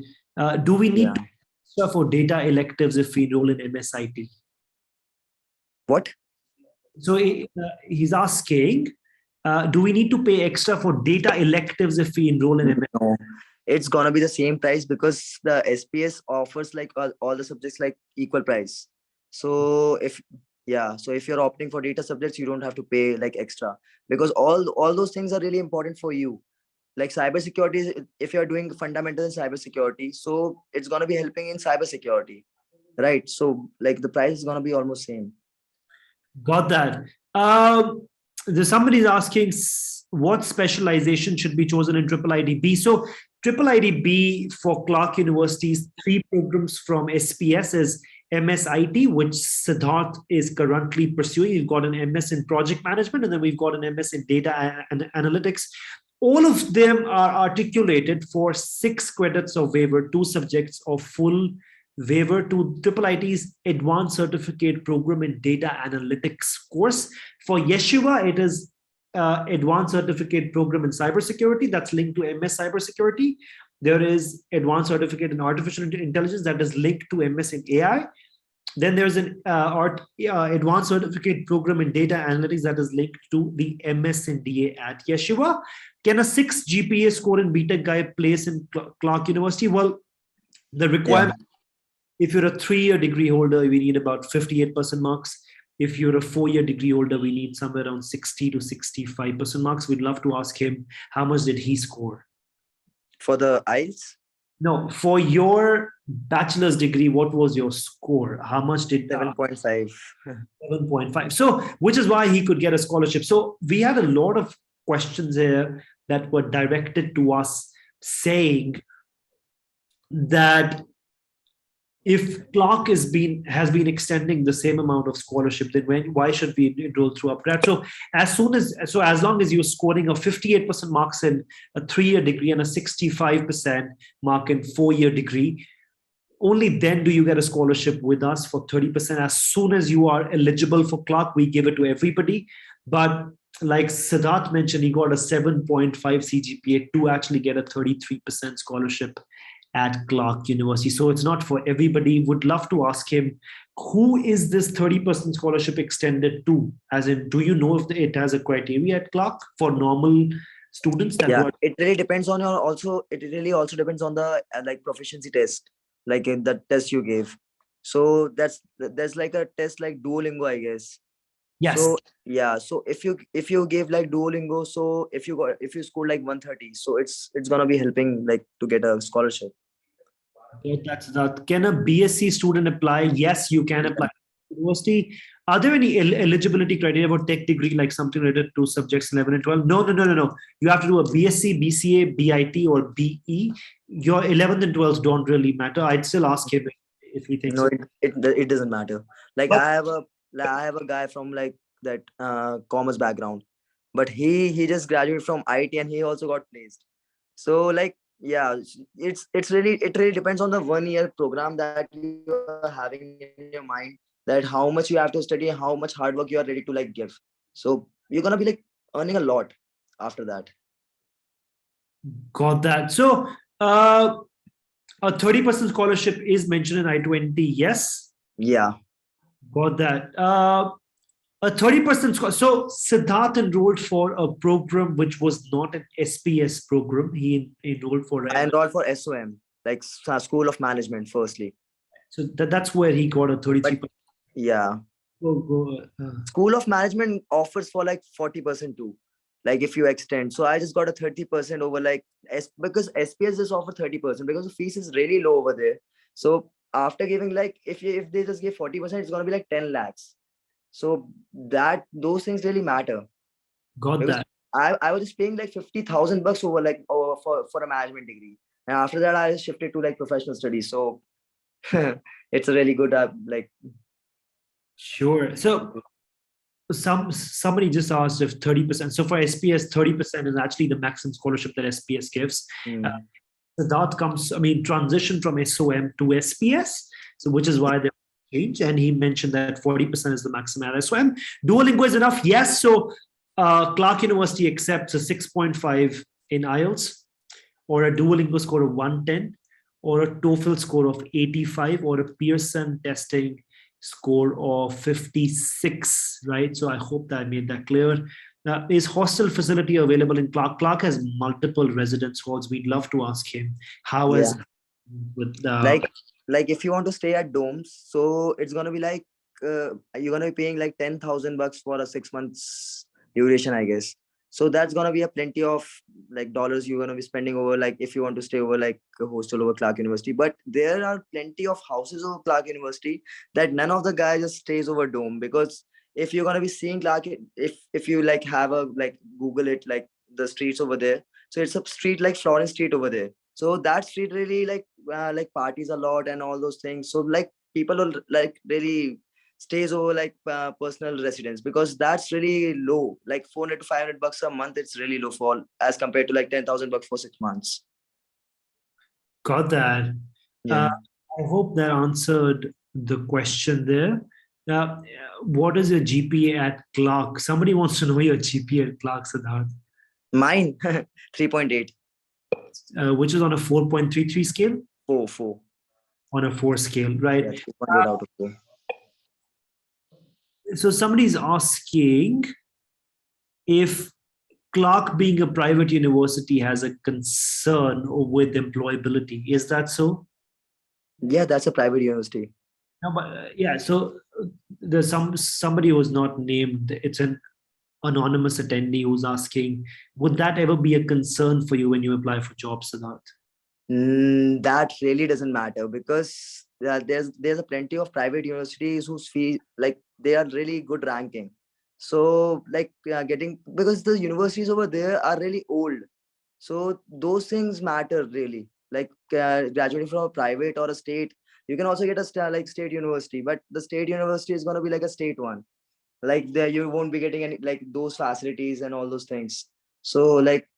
Speaker 1: Do we need extra for data electives if we enroll in MSIT?
Speaker 2: What?
Speaker 1: So he's asking, do we need to pay extra for data electives if we enroll in MSIT?
Speaker 2: No, it's gonna be the same price because the SPS offers like all the subjects like equal price. So if you're opting for data subjects, you don't have to pay like extra, because all those things are really important for you. Like cybersecurity, if you're doing fundamentals in cybersecurity, so it's gonna be helping in cybersecurity, right? So like the price is gonna be almost same.
Speaker 1: Got that. There's somebody's asking what specialization should be chosen in Triple IDB. So Triple IDB for Clark University's 3 programs from SPS is MSIT, which Siddharth is currently pursuing. You've got an MS in project management, and then we've got an MS in data and analytics. All of them are articulated for 6 credits of waiver, 2 subjects of full waiver to Triple IT's Advanced Certificate Program in Data Analytics course. For Yeshiva, it is Advanced Certificate Program in Cybersecurity that's linked to MS Cybersecurity. There is Advanced Certificate in Artificial Intelligence that is linked to MS in AI. Then there's an Advanced Certificate Program in Data Analytics that is linked to the MS in DA at Yeshiva. Can a 6 GPA score in BTech guy place in Clark University? Well, the requirement, if you're a 3-year degree holder, we need about 58% marks. If you're a 4-year degree holder, we need somewhere around 60 to 65% marks. We'd love to ask him, how much did he score?
Speaker 2: For the IELTS?
Speaker 1: No, for your bachelor's degree, what was your score? How much did
Speaker 2: 7.5.
Speaker 1: 7.5. So, which is why he could get a scholarship. So we had a lot of questions here that were directed to us saying that if Clark has been extending the same amount of scholarship, then why should we enroll through Upgrad? So as long as you're scoring a 58% marks in a 3-year degree and a 65% mark in 4-year degree, only then do you get a scholarship with us for 30%. As soon as you are eligible for Clark, we give it to everybody. But like Siddharth mentioned, he got a 7.5 CGPA to actually get a 33% scholarship at Clark University. So it's not for everybody. Would love to ask him, who is this 30% scholarship extended to? As in, do you know if it has a criteria at Clark for normal students?
Speaker 2: It really depends on it really also depends on the like proficiency test, like in the test you gave. So there's like a test like Duolingo, I guess.
Speaker 1: Yes.
Speaker 2: So if you gave like Duolingo, so if you scored like 130, so it's gonna be helping like to get a scholarship.
Speaker 1: Okay, that's that. Can a BSc student apply? Yes, you can apply to university. Are there any eligibility criteria for tech degree, like something related to subjects 11 and 12? No. You have to do a BSc, BCA, BIT, or BE. Your 11th and 12th don't really matter. I'd still ask him if he thinks.
Speaker 2: No, it doesn't matter. Like I have a guy from like that commerce background, but he just graduated from IT and he also got placed. So like it really depends on the 1-year program that you are having in your mind, that how much you have to study, how much hard work you are ready to like give. So you're gonna be like earning a lot after that.
Speaker 1: Got that. So a 30% scholarship is mentioned in I-20. Yes.
Speaker 2: Yeah.
Speaker 1: Got that. A 30% score. So Siddharth enrolled for a program which was not an SPS program. He enrolled for.
Speaker 2: I enrolled for SOM, like School of Management, firstly.
Speaker 1: So that's where he got a 33%.
Speaker 2: Yeah.
Speaker 1: School
Speaker 2: of Management offers for like 40% too. like if you extend. So I just got a 30% over like because SPS just offer 30% because the fees is really low over there. So after giving like if they just give 40%, it's gonna be like 10 lakhs. So that those things really matter
Speaker 1: Got
Speaker 2: because
Speaker 1: that.
Speaker 2: I was just paying like 50,000 bucks over like over for a management degree. And after that I shifted to like professional studies. So it's a really good like
Speaker 1: Sure. So somebody just asked if 30%. So for SPS, 30% is actually the maximum scholarship that SPS gives.
Speaker 2: hmm.
Speaker 1: That comes, I mean, transition from SOM to SPS, so which is why they change. And he mentioned that 40% is the maximum at SOM. Duolingo is enough, yes. So Clark University accepts a 6.5 in IELTS, or a Duolingo score of 110, or a TOEFL score of 85, or a Pearson testing score of 56, right? So I hope that I made that clear. Is hostel facility available in Clark? Clark has multiple residence halls. We'd love to ask him how
Speaker 2: Yeah,
Speaker 1: is with
Speaker 2: like if you want to stay at domes, so it's gonna be like you're gonna be paying like 10,000 bucks for a 6 months duration, I guess. So that's gonna be a plenty of like dollars you're gonna be spending over like if you want to stay over like a hostel over Clark University. But there are plenty of houses over Clark University that none of the guys just stays over dome, because if you're gonna be seeing Clark, if you like have a like Google it like the streets over there. So it's a street like Florence Street over there. So that street really like parties a lot and all those things. So like people will like really stays over like personal residence, because that's really low, like 400 to 500 bucks a month. It's really low for as compared to like 10,000 bucks for 6 months.
Speaker 1: got that.
Speaker 2: Yeah,
Speaker 1: I hope that answered the question there. Uh, what is your GPA at Clark? Somebody wants to know your GPA at Clark, Siddharth,
Speaker 2: mine 3.8.
Speaker 1: which is on a 4.33 scale,
Speaker 2: 4
Speaker 1: on a 4 scale, right?
Speaker 2: Yeah, 3.8 out of 4.
Speaker 1: So somebody's asking if Clark being a private university has a concern with employability. Is that so?
Speaker 2: Yeah, that's a private university.
Speaker 1: No, but yeah. So there's somebody who's not named. It's an anonymous attendee who's asking, would that ever be a concern for you when you apply for jobs, Siddharth?
Speaker 2: That really doesn't matter, because there's a plenty of private universities whose fee like they are really good ranking. So like getting, because the universities over there are really old, so those things matter really. Like graduating from a private or a state, you can also get a like state university, but the state university is going to be like a state one. Like there you won't be getting any like those facilities and all those things. So like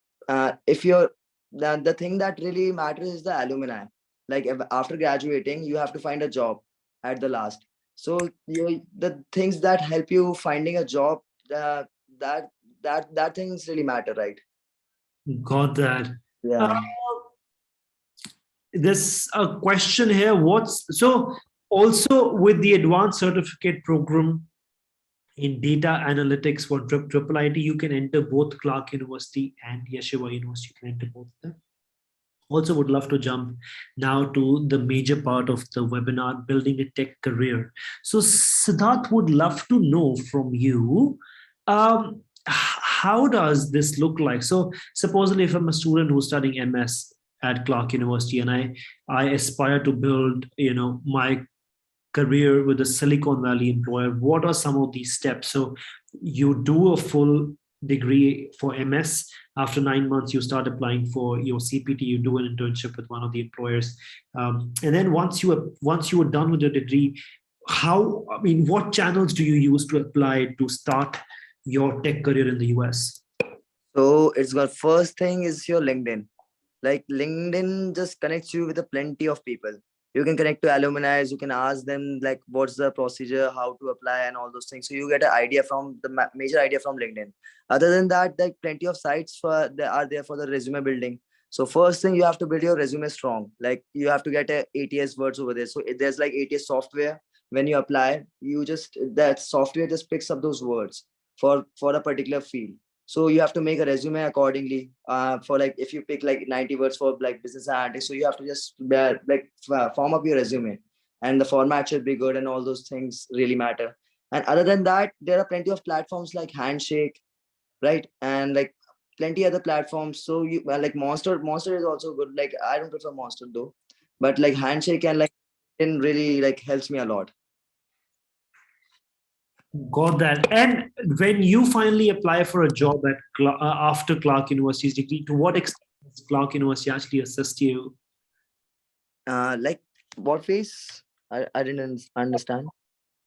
Speaker 2: if you're the thing that really matters is the alumni. Like after graduating you have to find a job at the last. So you the things that help you finding a job, uh, that that things really matter, right?
Speaker 1: Got that. Uh,
Speaker 2: Yeah.
Speaker 1: there's a question here. What's so also with the advanced certificate program in data analytics for triple IT, you can enter both Clark University and Yeshiva University. You can enter both of them. Also would love to jump now to the major part of the webinar, building a tech career. So Siddharth would love to know from you, how does this look like? So supposedly if I'm a student who's studying MS at Clark University and I aspire to build, my career with a Silicon Valley employer, what are some of these steps? So you do a full degree for MS. After 9 months, you start applying for your CPT. You do an internship with one of the employers, and then once you are done with your degree, what channels do you use to apply to start your tech career in the US?
Speaker 2: So it's got, first thing is your LinkedIn. Like LinkedIn just connects you with a plenty of people. You can connect to alumni, you can ask them like what's the procedure, how to apply and all those things. So you get an idea from the major idea from LinkedIn. Other than that, like plenty of sites for they are there for the resume building. So first thing, you have to build your resume strong. Like you have to get a ATS words over there. So there's like ATS software. When you apply, you just that software just picks up those words for a particular field. So you have to make a resume accordingly. For like if you pick like 90 words for like business analytics, so you have to just form up your resume, and the format should be good, and all those things really matter. And other than that, there are plenty of platforms like Handshake, right? And like plenty other platforms. So you like Monster is also good. Like I don't prefer Monster though, but like Handshake and like LinkedIn really like helps me a lot.
Speaker 1: Got that. And when you finally apply for a job at after Clark University's degree, to what extent does Clark University actually assist you?
Speaker 2: Like what phase? I didn't understand.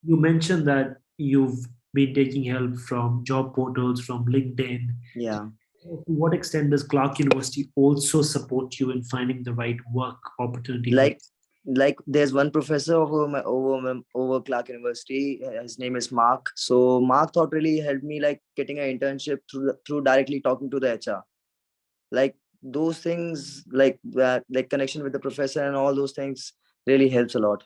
Speaker 1: You mentioned that you've been taking help from job portals, from LinkedIn.
Speaker 2: Yeah.
Speaker 1: To what extent does Clark University also support you in finding the right work opportunity for you?
Speaker 2: Like there's one professor over Clark University. His name is Mark. So Mark thought really helped me like getting an internship through directly talking to the HR. Like those things, like that, like connection with the professor and all those things really helps a lot.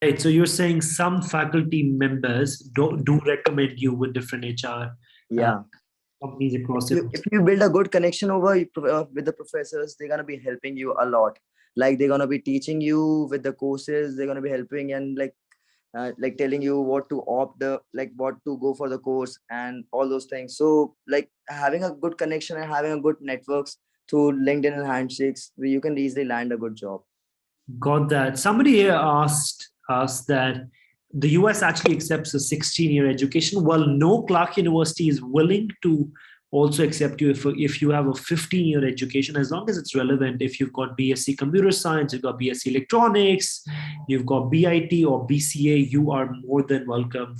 Speaker 1: Right. So you're saying some faculty members do recommend you with different HR
Speaker 2: Yeah.
Speaker 1: companies across the
Speaker 2: If you build a good connection with the professors, they're gonna be helping you a lot. Like they're gonna be teaching you with the courses. They're gonna be helping and like telling you what to opt the like what to go for the course and all those things. So like having a good connection and having a good networks through LinkedIn and handshakes, you can easily land a good job.
Speaker 1: Got that. Somebody here asked us that the US actually accepts a 16-year education, while no Clark University is willing to also accept you if you have a 15-year education, as long as it's relevant. If you've got BSc Computer Science, you've got BSc Electronics, you've got BIT or BCA, you are more than welcome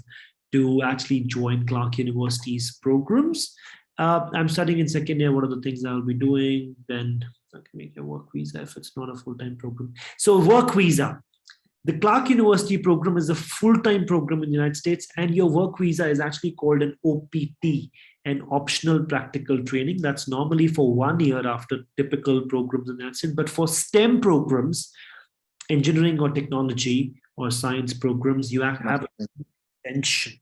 Speaker 1: to actually join Clark University's programs. I'm studying in second year. What are the things I'll be doing? Then I can make a work visa if it's not a full-time program. So work visa. The Clark University program is a full-time program in the United States, and your work visa is actually called an OPT, an optional practical training. That's normally for 1 year after typical programs in the United States. But for STEM programs, engineering or technology or science programs, you have an extension,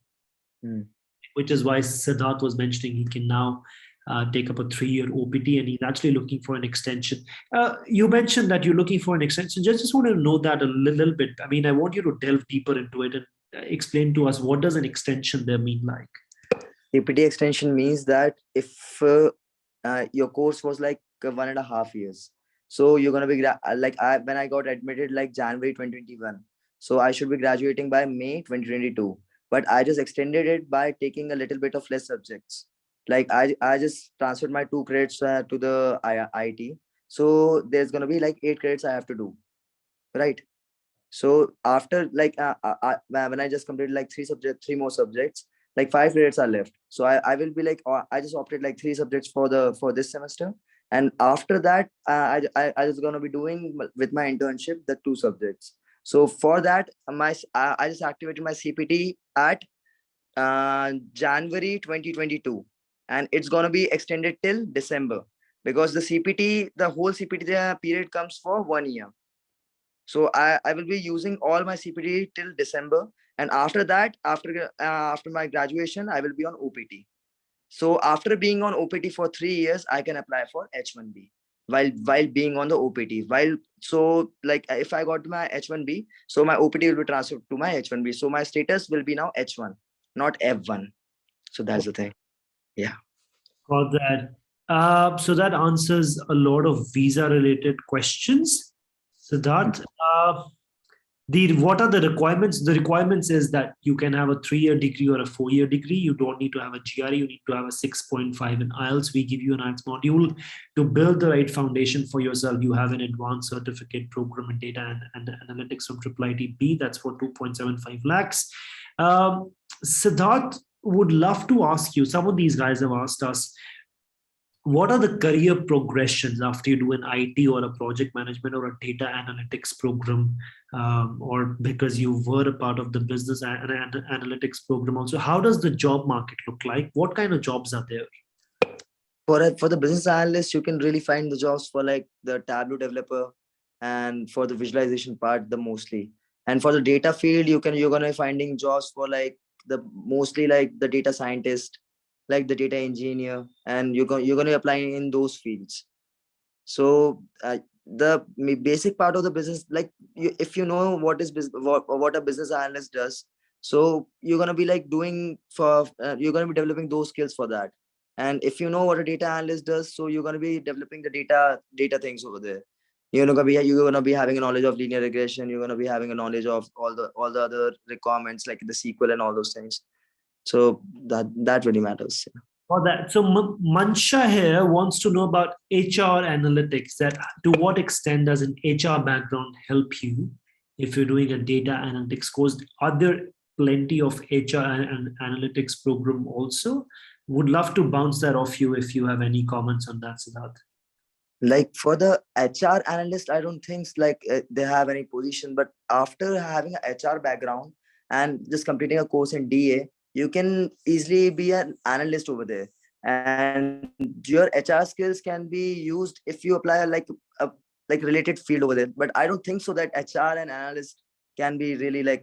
Speaker 1: which is why Siddharth was mentioning he can now take up a 3-year OPT, and he's actually looking for an extension. You mentioned that you're looking for an extension. Just wanted to know that a little bit. I mean, I want you to delve deeper into it and explain to us, what does an extension there mean like?
Speaker 2: CPT extension means that if your course was like 1.5 years, so you're gonna be when I got admitted like January 2021, so I should be graduating by May 2022. But I just extended it by taking a little bit of less subjects. Like I just transferred my 2 credits to the IT. So there's gonna be like 8 credits I have to do, right? So after when I just completed like 3 more subjects, like 5 credits are left. So I will be like, I just opted like 3 subjects for this semester. And after that, I just gonna be doing with my internship the 2 subjects. So for that, I just activated my CPT at January 2022, and it's gonna be extended till December, because the whole CPT period comes for 1 year. So I will be using all my CPT till December, and after that, after my graduation, I will be on OPT. So after being on OPT for 3 years, I can apply for H1B while being on the OPT. So like if I got my H1B, so my OPT will be transferred to my H1B. So my status will be now H1, not F1. So that's the thing. Yeah.
Speaker 1: Got that. So that answers a lot of visa-related questions. Siddharth, what are the requirements? The requirements is that you can have a 3-year degree or a 4-year degree. You don't need to have a GRE. You need to have a 6.5 in IELTS. We give you an IELTS module to build the right foundation for yourself. You have an advanced certificate program in data and analytics from IIIT-B. That's for 2.75 lakhs. Siddharth would love to ask you, some of these guys have asked us, what are the career progressions after you do an IT or a project management or a data analytics program, or because you were a part of the business analytics program also? How does the job market look like? What kind of jobs are there?
Speaker 2: For the business analyst, you can really find the jobs for like the Tableau developer, and for the visualization part, the mostly. And for the data field, you're gonna be finding jobs for like the mostly like the data scientist, like the data engineer, and you're gonna be applying in those fields. So the basic part of the business, like if you know what a business analyst does, so you're gonna be like you're gonna be developing those skills for that. And if you know what a data analyst does, so you're going to be developing the data things over there. You're gonna be having a knowledge of linear regression. You're gonna be having a knowledge of all the other requirements like the SQL and all those things. So that really matters.
Speaker 1: For that, so Mansha here wants to know about HR analytics. That to what extent does an HR background help you if you're doing a data analytics course? Are there plenty of HR and analytics program also? Would love to bounce that off you if you have any comments on that, Siddharth.
Speaker 2: Like for the HR analyst, I don't think they have any position. But after having a HR background and just completing a course in DA, you can easily be an analyst over there. And your HR skills can be used if you apply a related field over there. But I don't think so that HR and analyst can be really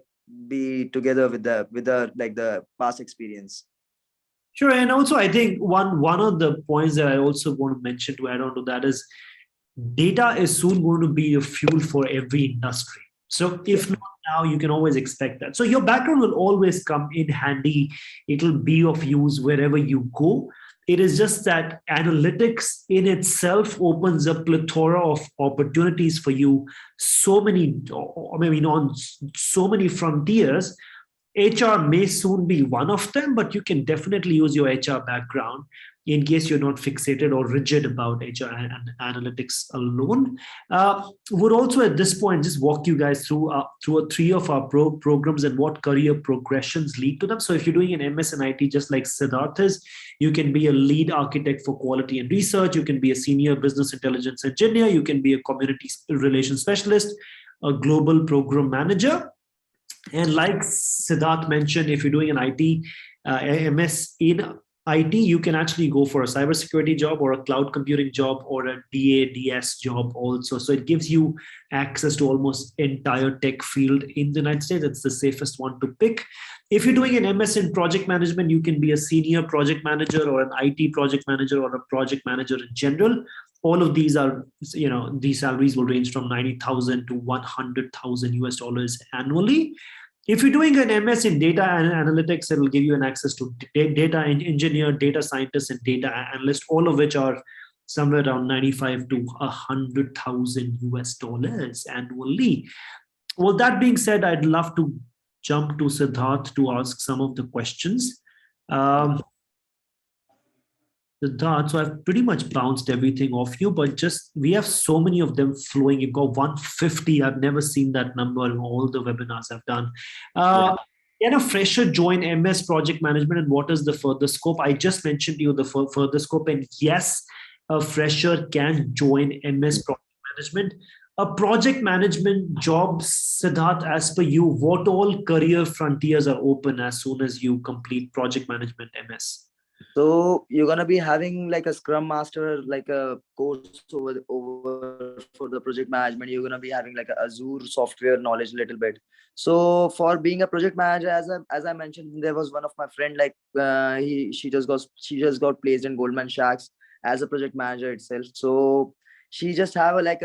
Speaker 2: be together with the past experience.
Speaker 1: Sure, and also I think one of the points that I also want to mention to add on to that is data is soon going to be a fuel for every industry. So if not now, you can always expect that. So your background will always come in handy. It'll be of use wherever you go. It is just that analytics in itself opens a plethora of opportunities for you. So many, or maybe on so many frontiers. HR may soon be one of them, but you can definitely use your HR background in case you're not fixated or rigid about HR and analytics alone. Would also at this point just walk you guys through three of our programs and what career progressions lead to them. So if you're doing an MS in IT, just like Siddharth is, you can be a lead architect for quality and research. You can be a senior business intelligence engineer. You can be a community relations specialist, a global program manager. And like Siddharth mentioned, if you're doing an IT, MS in IT, you can actually go for a cybersecurity job or a cloud computing job or a DA/DS job also. So it gives you access to almost entire tech field in the United States. It's the safest one to pick. If you're doing an MS in project management, you can be a senior project manager or an IT project manager or a project manager in general. All of these are, these salaries will range from 90,000 to 100,000 US dollars annually. If you're doing an MS in data and analytics, it will give you an access to data engineer, data scientist, and data analyst, all of which are somewhere around 95 to 100,000 US dollars annually. Well, that being said, I'd love to jump to Siddharth to ask some of the questions. Siddharth, so I've pretty much bounced everything off you, but just we have so many of them flowing. You've got 150. I've never seen that number in all the webinars I've done. Can a fresher join MS project management, and what is the further scope? I just mentioned to you the further scope, and yes, a fresher can join MS project management. A project management job, Siddharth, as per you, what all career frontiers are open as soon as you complete project management MS?
Speaker 2: So you're gonna be having like a Scrum Master, like a course over for the project management. You're gonna be having like a Azure software knowledge a little bit. So for being a project manager, as I mentioned, there was one of my friend she just got placed in Goldman Sachs as a project manager itself. So she just have a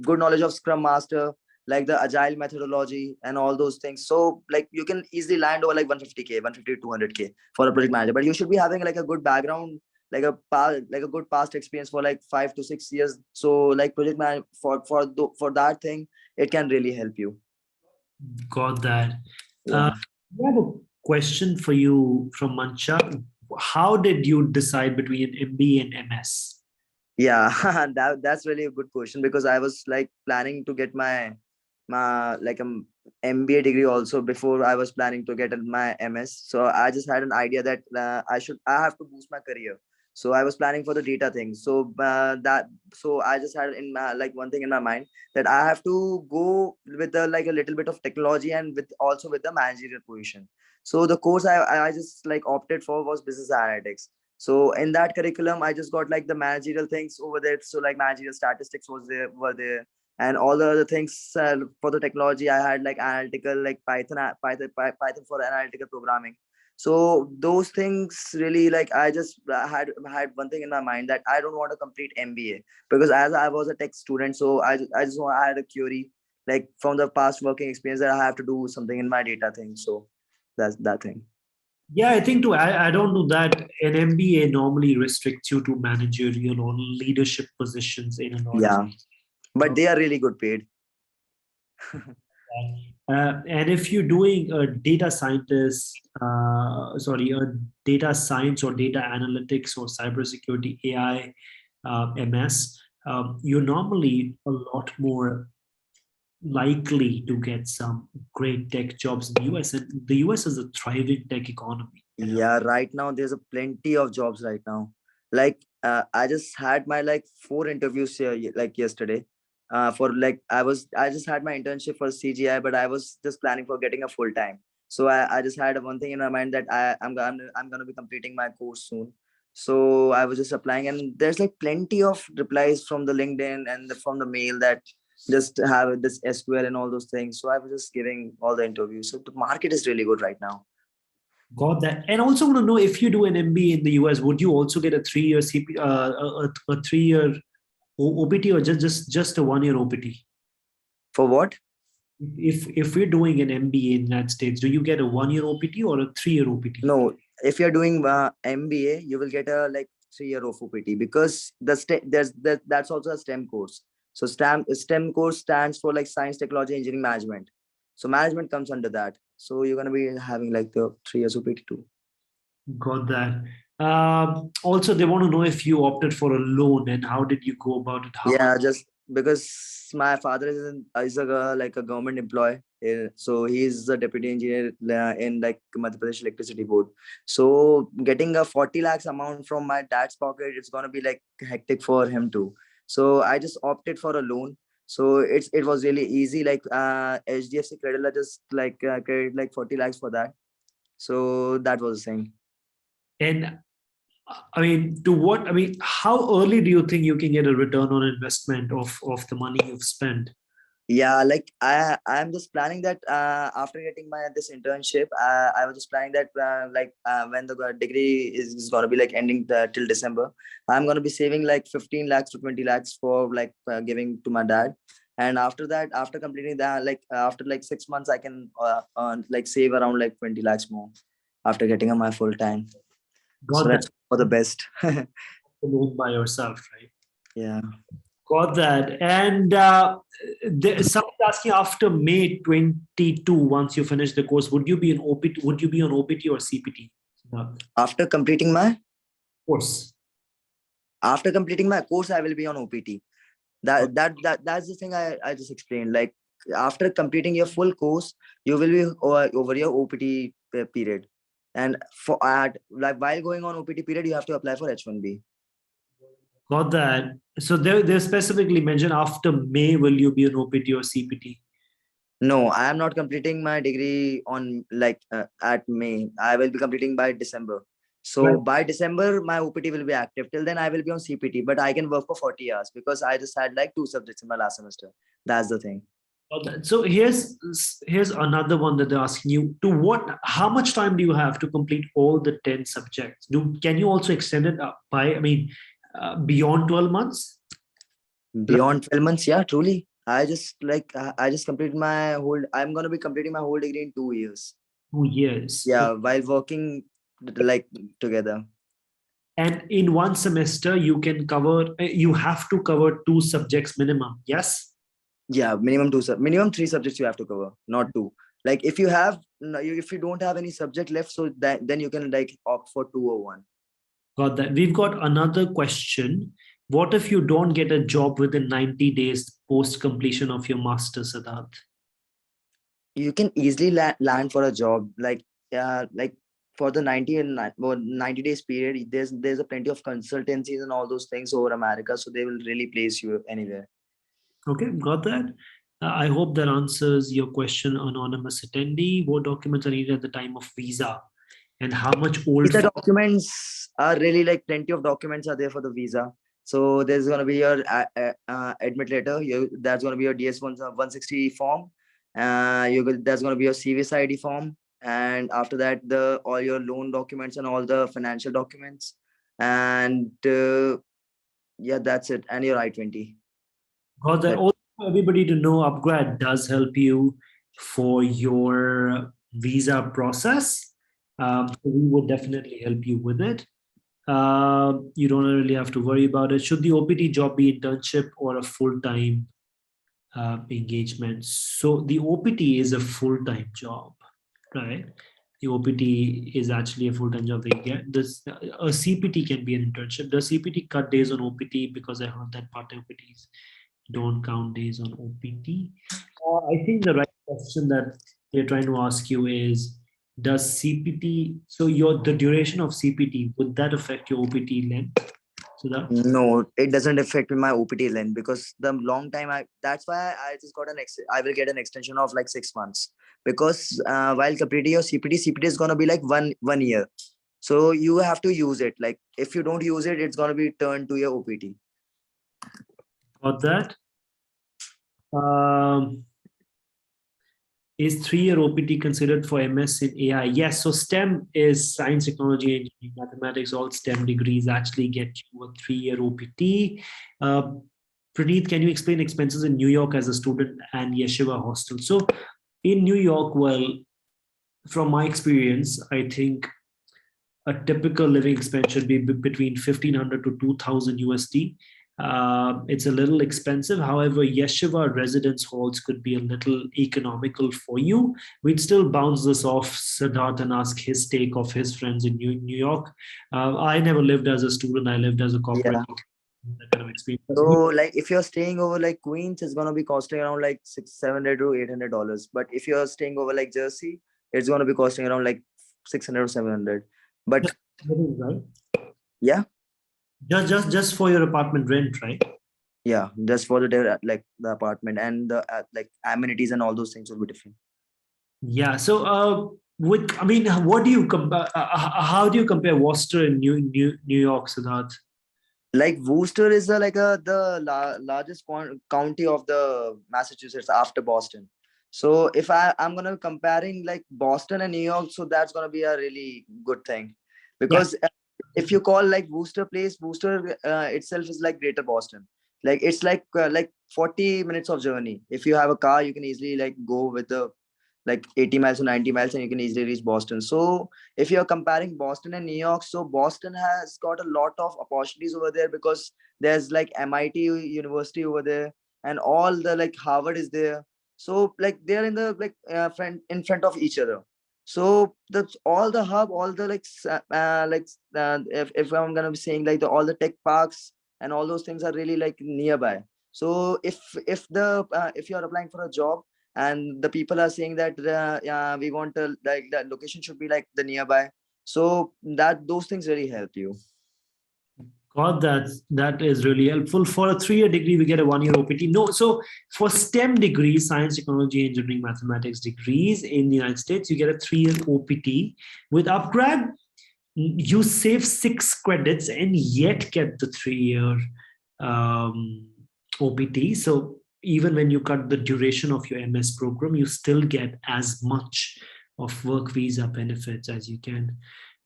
Speaker 2: good knowledge of Scrum Master, like the agile methodology and all those things. So like you can easily land over like 150K, 150 to 200K for a project manager, but you should be having like a good background, like a good past experience for like 5 to 6 years. So like project manager for that thing, it can really help you.
Speaker 1: Got that. I have a question for you from Mansha. How did you decide between MBA and MS?
Speaker 2: Yeah, that's really a good question, because I was like planning to get my MBA degree also before I was planning to get my MS. So I just had an idea that I have to boost my career. So I was planning for the data thing. So I just had in my one thing in my mind that I have to go with a little bit of technology and with the managerial position. So the course I just opted for was business analytics. So in that curriculum, I just got the managerial things over there. So managerial statistics were there, and all the other things for the technology. I had analytical, Python for analytical programming. So those things really I just had one thing in my mind, that I don't want to complete MBA, because as I was a tech student, so I had a query from the past working experience that I have to do something in my data thing. So that's that thing.
Speaker 1: Yeah, I think I don't know that an MBA normally restricts you to managerial or leadership positions in an
Speaker 2: Yeah,
Speaker 1: organization.
Speaker 2: but they are really good paid.
Speaker 1: And if you're doing a data scientist, a data science or data analytics or cybersecurity AI, MS, you're normally a lot more likely to get some great tech jobs in the US. And the US is a thriving tech economy.
Speaker 2: Yeah, right now there's a plenty of jobs right now. Like I just had my like 4 interviews here like yesterday. For like I just had my internship for CGI, but I was just planning for getting a full time. So I just had one thing in my mind that I'm gonna be completing my course soon. So I was just applying, and there's like plenty of replies from the LinkedIn and from the mail that just have this SQL and all those things. So I was just giving all the interviews. So the market is really good right now.
Speaker 1: Got that. And also want to know if you do an MBA in the US, would you also get a 3 year a 3 year OPT or just a 1 year OPT?
Speaker 2: For what?
Speaker 1: If we're doing an MBA in the United States, do you get a 1 year OPT or a 3 year OPT?
Speaker 2: No, if you're doing MBA, you will get a like 3 year of OPT because that's also a STEM course. So STEM course stands for like science, technology, engineering, management. So management comes under that. So you're gonna be having like the 3 years OPT too.
Speaker 1: Got that. Also, they want to know if you opted for a loan and how did you go about it? How much?
Speaker 2: Yeah, just because my father like a government employee, so he's a deputy engineer in like Madhya Pradesh Electricity Board. So getting a 40 lakhs amount from my dad's pocket, it's gonna be like hectic for him too. So I just opted for a loan. So it was really easy. Like HDFC Credit just like credit like 40 lakhs for that. So that was the thing.
Speaker 1: And I mean, how early do you think you can get a return on investment of the money you've spent?
Speaker 2: Yeah, like I'm just planning that after getting my this internship, I was just planning that when the degree is gonna be like ending till December, I'm gonna be saving like 15 lakhs to 20 lakhs for like giving to my dad. And after that, after completing that, like after like 6 months, I can earn like save around like 20 lakhs more after getting my full time. So
Speaker 1: Got that
Speaker 2: let's hope for the best.
Speaker 1: loan by yourself, right?
Speaker 2: Yeah.
Speaker 1: Got that. And someone's asking after May 22, once you finish the course, would you be an OPT? Would you be on OPT or CPT? Of
Speaker 2: After completing my
Speaker 1: course.
Speaker 2: course, I will be on OPT. That's the thing I just explained. Like after completing your full course, you will be over your OPT period. And for like while going on OPT period, you have to apply for H1B.
Speaker 1: Got that. So they specifically mentioned after May, will you be an OPT or CPT?
Speaker 2: No, I am not completing my degree on like at May. I will be completing by December. So
Speaker 1: Right.
Speaker 2: by December, my OPT will be active. Till then, I will be on CPT, but I can work for 40 hours because I just had like 2 subjects in my last semester. That's the thing.
Speaker 1: Got that. So here's another one that they're asking you. How much time do you have to complete all the 10 subjects? Can you also extend it up by, beyond 12 months?
Speaker 2: Beyond 12 months, yeah, truly. I just completed my whole. I'm gonna be completing my whole degree in 2 years.
Speaker 1: 2 years.
Speaker 2: Yeah, while working like together.
Speaker 1: And in one semester, you have to cover 2 subjects minimum. Yes.
Speaker 2: Yeah, minimum 3 subjects you have to cover, not two. Like if you have no, if you don't have any subject left, so that then you can like opt for 201.
Speaker 1: Got that. We've got another question. What if you don't get a job within 90 days post completion of your master, Siddharth?
Speaker 2: You can easily land for a job like for the 90 days period. There's a plenty of consultancies and all those things over America, so they will really place you anywhere.
Speaker 1: Okay, got that. I hope that answers your question, anonymous attendee. What documents are needed at the time of visa, and how much old?
Speaker 2: Visa documents are really like plenty of documents are there for the visa. So there's gonna be your admit letter. That's gonna be your DS-160 form. That's gonna be your CVS ID form, and after that, the all your loan documents and all the financial documents, and yeah, that's it. And your I-20.
Speaker 1: Got that.
Speaker 2: That
Speaker 1: Also, for everybody to know, Upgrad does help you for your visa process. So we would definitely help you with it. You don't really have to worry about it. Should the OPT job be internship or a full-time engagement? So the OPT is a full-time job, right? The OPT is actually a full-time job they get. This a CPT can be an internship. Does CPT cut days on OPT? Because I heard that part OPTs don't count days on OPT. I think the right question that they're trying to ask you is, does CPT, so the duration of CPT, would that affect your OPT length? So that,
Speaker 2: No, it doesn't affect my OPT length because the long time that's why I just got I will get an extension of like 6 months because while completing your CPT is gonna be like one year. So you have to use it. Like if you don't use it, it's gonna be turned to your OPT.
Speaker 1: got that. Is 3-year OPT considered for MS in AI? Yes. So STEM is science, technology, engineering, mathematics. All STEM degrees actually get you a 3-year OPT. Praneeth, can you explain expenses in New York as a student and yeshiva hostel? So in New York, well, from my experience, I think a typical living expense should be between 1,500 to 2,000 USD. It's a little expensive. However, yeshiva residence halls could be a little economical for you. We'd still bounce this off Siddharth and ask his take of his friends in New York. I never lived as a student. I lived as a corporate.
Speaker 2: Yeah.
Speaker 1: That kind of experience.
Speaker 2: So like if you're staying over like Queens, it's gonna be costing around like $700 to $800. But if you're staying over like Jersey, it's gonna be costing around like 600 or 700. But
Speaker 1: Right?
Speaker 2: yeah,
Speaker 1: Just for your apartment rent, right?
Speaker 2: yeah, just for like the apartment and the like amenities and all those things will be different.
Speaker 1: Yeah. So, I mean, what do you compare? How do you compare Worcester and New York, Siddharth?
Speaker 2: Like Worcester is the largest county of the Massachusetts after Boston. So if I'm gonna comparing like Boston and New York, so that's gonna be a really good thing,
Speaker 1: Yeah.
Speaker 2: because if you call like Worcester place, Worcester itself is like Greater Boston. Like it's like 40 minutes of journey. If you have a car, you can easily like go with the like 80 miles or 90 miles and you can easily reach Boston. So if you're comparing Boston and New York, so Boston has got a lot of opportunities over there because there's like MIT University over there and all the like Harvard is there. So like they're in the like in front of each other. So that's all the hub, all the if I'm gonna be saying like all the tech parks and all those things are really like nearby. So if you're applying for a job and the people are saying that yeah, we want to like the location should be like the nearby, so that those things really help you.
Speaker 1: God, that is really helpful. For a 3-year degree, we get a 1-year OPT. No, so for STEM degrees, science, technology, engineering, mathematics degrees in the United States, you get a 3-year OPT. With UpGrad, you save 6 credits and yet get the 3-year OPT. So even when you cut the duration of your MS program, you still get as much of work visa benefits as you can.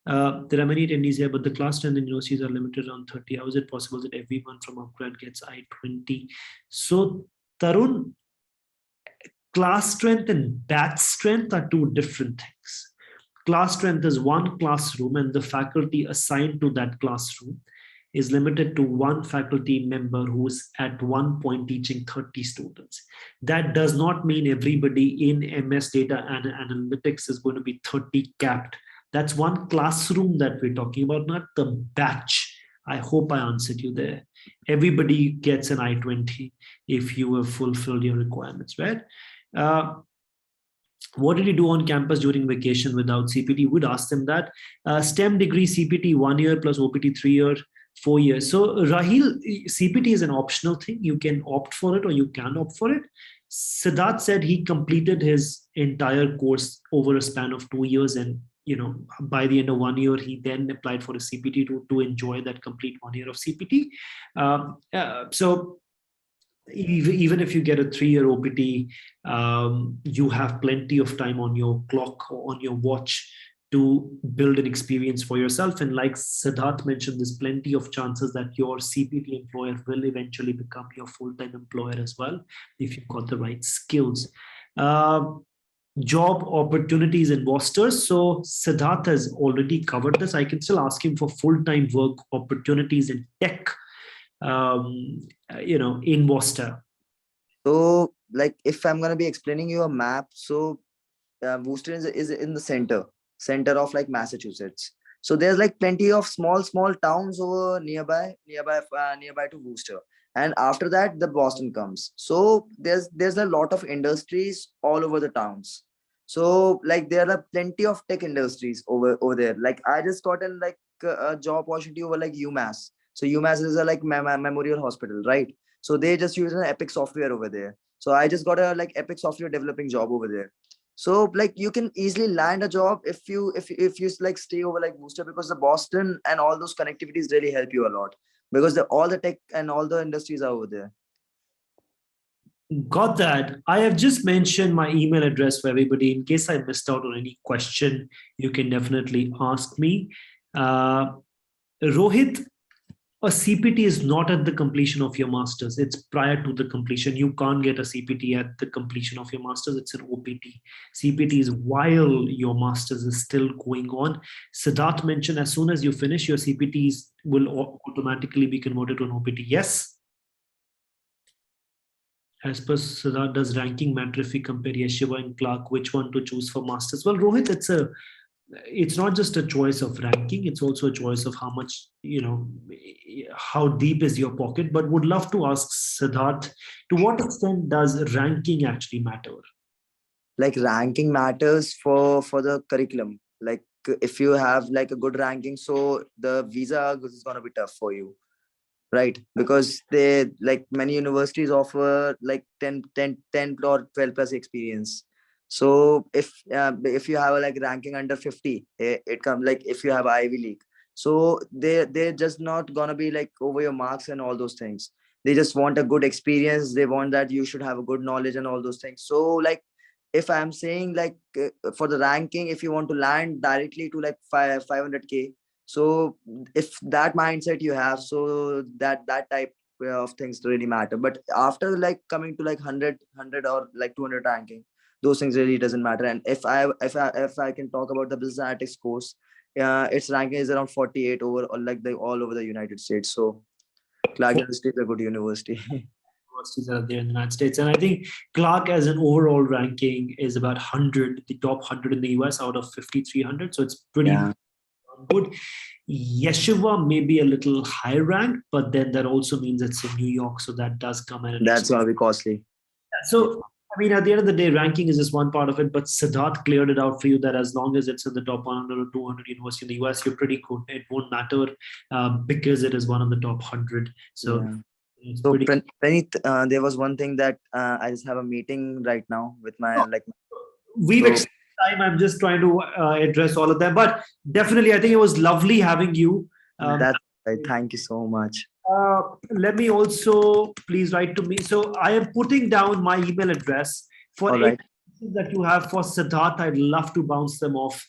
Speaker 1: There are many attendees here, but the class strength in universities are limited on 30. How is it possible that everyone from UpGrad gets I-20? So Tarun, class strength and batch strength are two different things. Class strength is one classroom and the faculty assigned to that classroom is limited to one faculty member who's at one point teaching 30 students. That does not mean everybody in MS data and analytics is going to be 30 capped. That's one classroom that we're talking about, not the batch. I hope I answered you there. Everybody gets an I-20 if you have fulfilled your requirements, right? What did you do on campus during vacation without CPT? Would ask them that. STEM degree CPT 1 year plus OPT 3 year, 4 years. So Rahil, CPT is an optional thing. You can opt for it or you can opt for it. Siddharth said he completed his entire course over a span of 2 years, and by the end of 1 year, he then applied for a CPT to enjoy that complete 1 year of CPT. So even if you get a 3-year OPT, you have plenty of time on your clock or on your watch to build an experience for yourself. And like Siddharth mentioned, there's plenty of chances that your CPT employer will eventually become your full-time employer as well, if you've got the right skills. job opportunities in Worcester. So Siddharth has already covered this. I can still ask him for full-time work opportunities in tech, in Worcester.
Speaker 2: So like if I'm gonna be explaining you a map, so Worcester is in the center of like Massachusetts. So there's like plenty of small towns over nearby to Worcester. And after that, the Boston comes. So there's a lot of industries all over the towns. So like there are plenty of tech industries over there. Like I just got in like a job opportunity over like UMass. So UMass is a like memorial hospital, right? So they just use an Epic software over there. So I just got a like Epic software developing job over there. So like you can easily land a job if you like stay over like Worcester, because the Boston and all those connectivities really help you a lot, because all the tech and all the industries are over there.
Speaker 1: Got that. I have just mentioned my email address for everybody. In case I missed out on any question, you can definitely ask me. Rohit, a CPT is not at the completion of your master's. It's prior to the completion. You can't get a CPT at the completion of your master's. It's an OPT. CPT is while your master's is still going on. Siddharth mentioned as soon as you finish, your CPTs will automatically be converted to an OPT. Yes? As per Siddharth, does ranking matter if we compare Yeshiva and Clark, which one to choose for masters? Well, Rohit, it's not just a choice of ranking, it's also a choice of how much, how deep is your pocket. But would love to ask Siddharth, to what extent does ranking actually matter?
Speaker 2: Like ranking matters for the curriculum. Like if you have like a good ranking, so the visa is going to be tough for you, right? Because they like many universities offer like 10 or 12 plus experience. So if you have a like ranking under 50, it comes like if you have Ivy League, so they're just not gonna be like over your marks and all those things. They just want a good experience. They want that you should have a good knowledge and all those things. So like if I'm saying like for the ranking, if you want to land directly to like 500K, so if that mindset you have, so that type of things really matter. But after like coming to like 100 or like 200 ranking, those things really doesn't matter. And if I can talk about the business analytics course, its ranking is around 48 over like the all over the United States. So Clark University is a good university.
Speaker 1: Universities that are there in the United States. And I think Clark as an overall ranking is about 100, the top 100 in the US out of 5,300. So it's pretty good. Yeshiva may be a little high ranked, but then that also means it's in New York. So that does come in.
Speaker 2: That's going to be costly.
Speaker 1: So, I mean, at the end of the day, ranking is just one part of it, but Siddharth cleared it out for you that as long as it's in the top 100 or 200 university in the US, you're pretty good. It won't matter because it is one of the top 100. So,
Speaker 2: so Praneeth, there was one thing that I just have a meeting right now with my
Speaker 1: we've extended time. I'm just trying to address all of them, but definitely, I think it was lovely having you.
Speaker 2: That's right. Thank you so much.
Speaker 1: Let me also please write to me. So I am putting down my email address for any that you have for Siddharth. I'd love to bounce them off.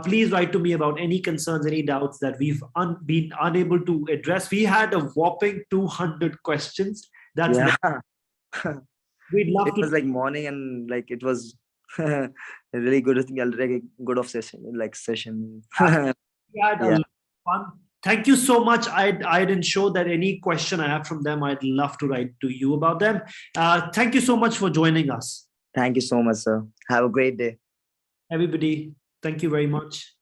Speaker 1: Please write to me about any concerns, any doubts that we've been unable to address. We had a whopping 200 questions. That's we'd love
Speaker 2: it was like morning and like it was a really good session.
Speaker 1: Fun. Thank you so much. I'd ensure that any question I have from them, I'd love to write to you about them. Thank you so much for joining us.
Speaker 2: Thank you so much, sir. Have a great day.
Speaker 1: Everybody, thank you very much.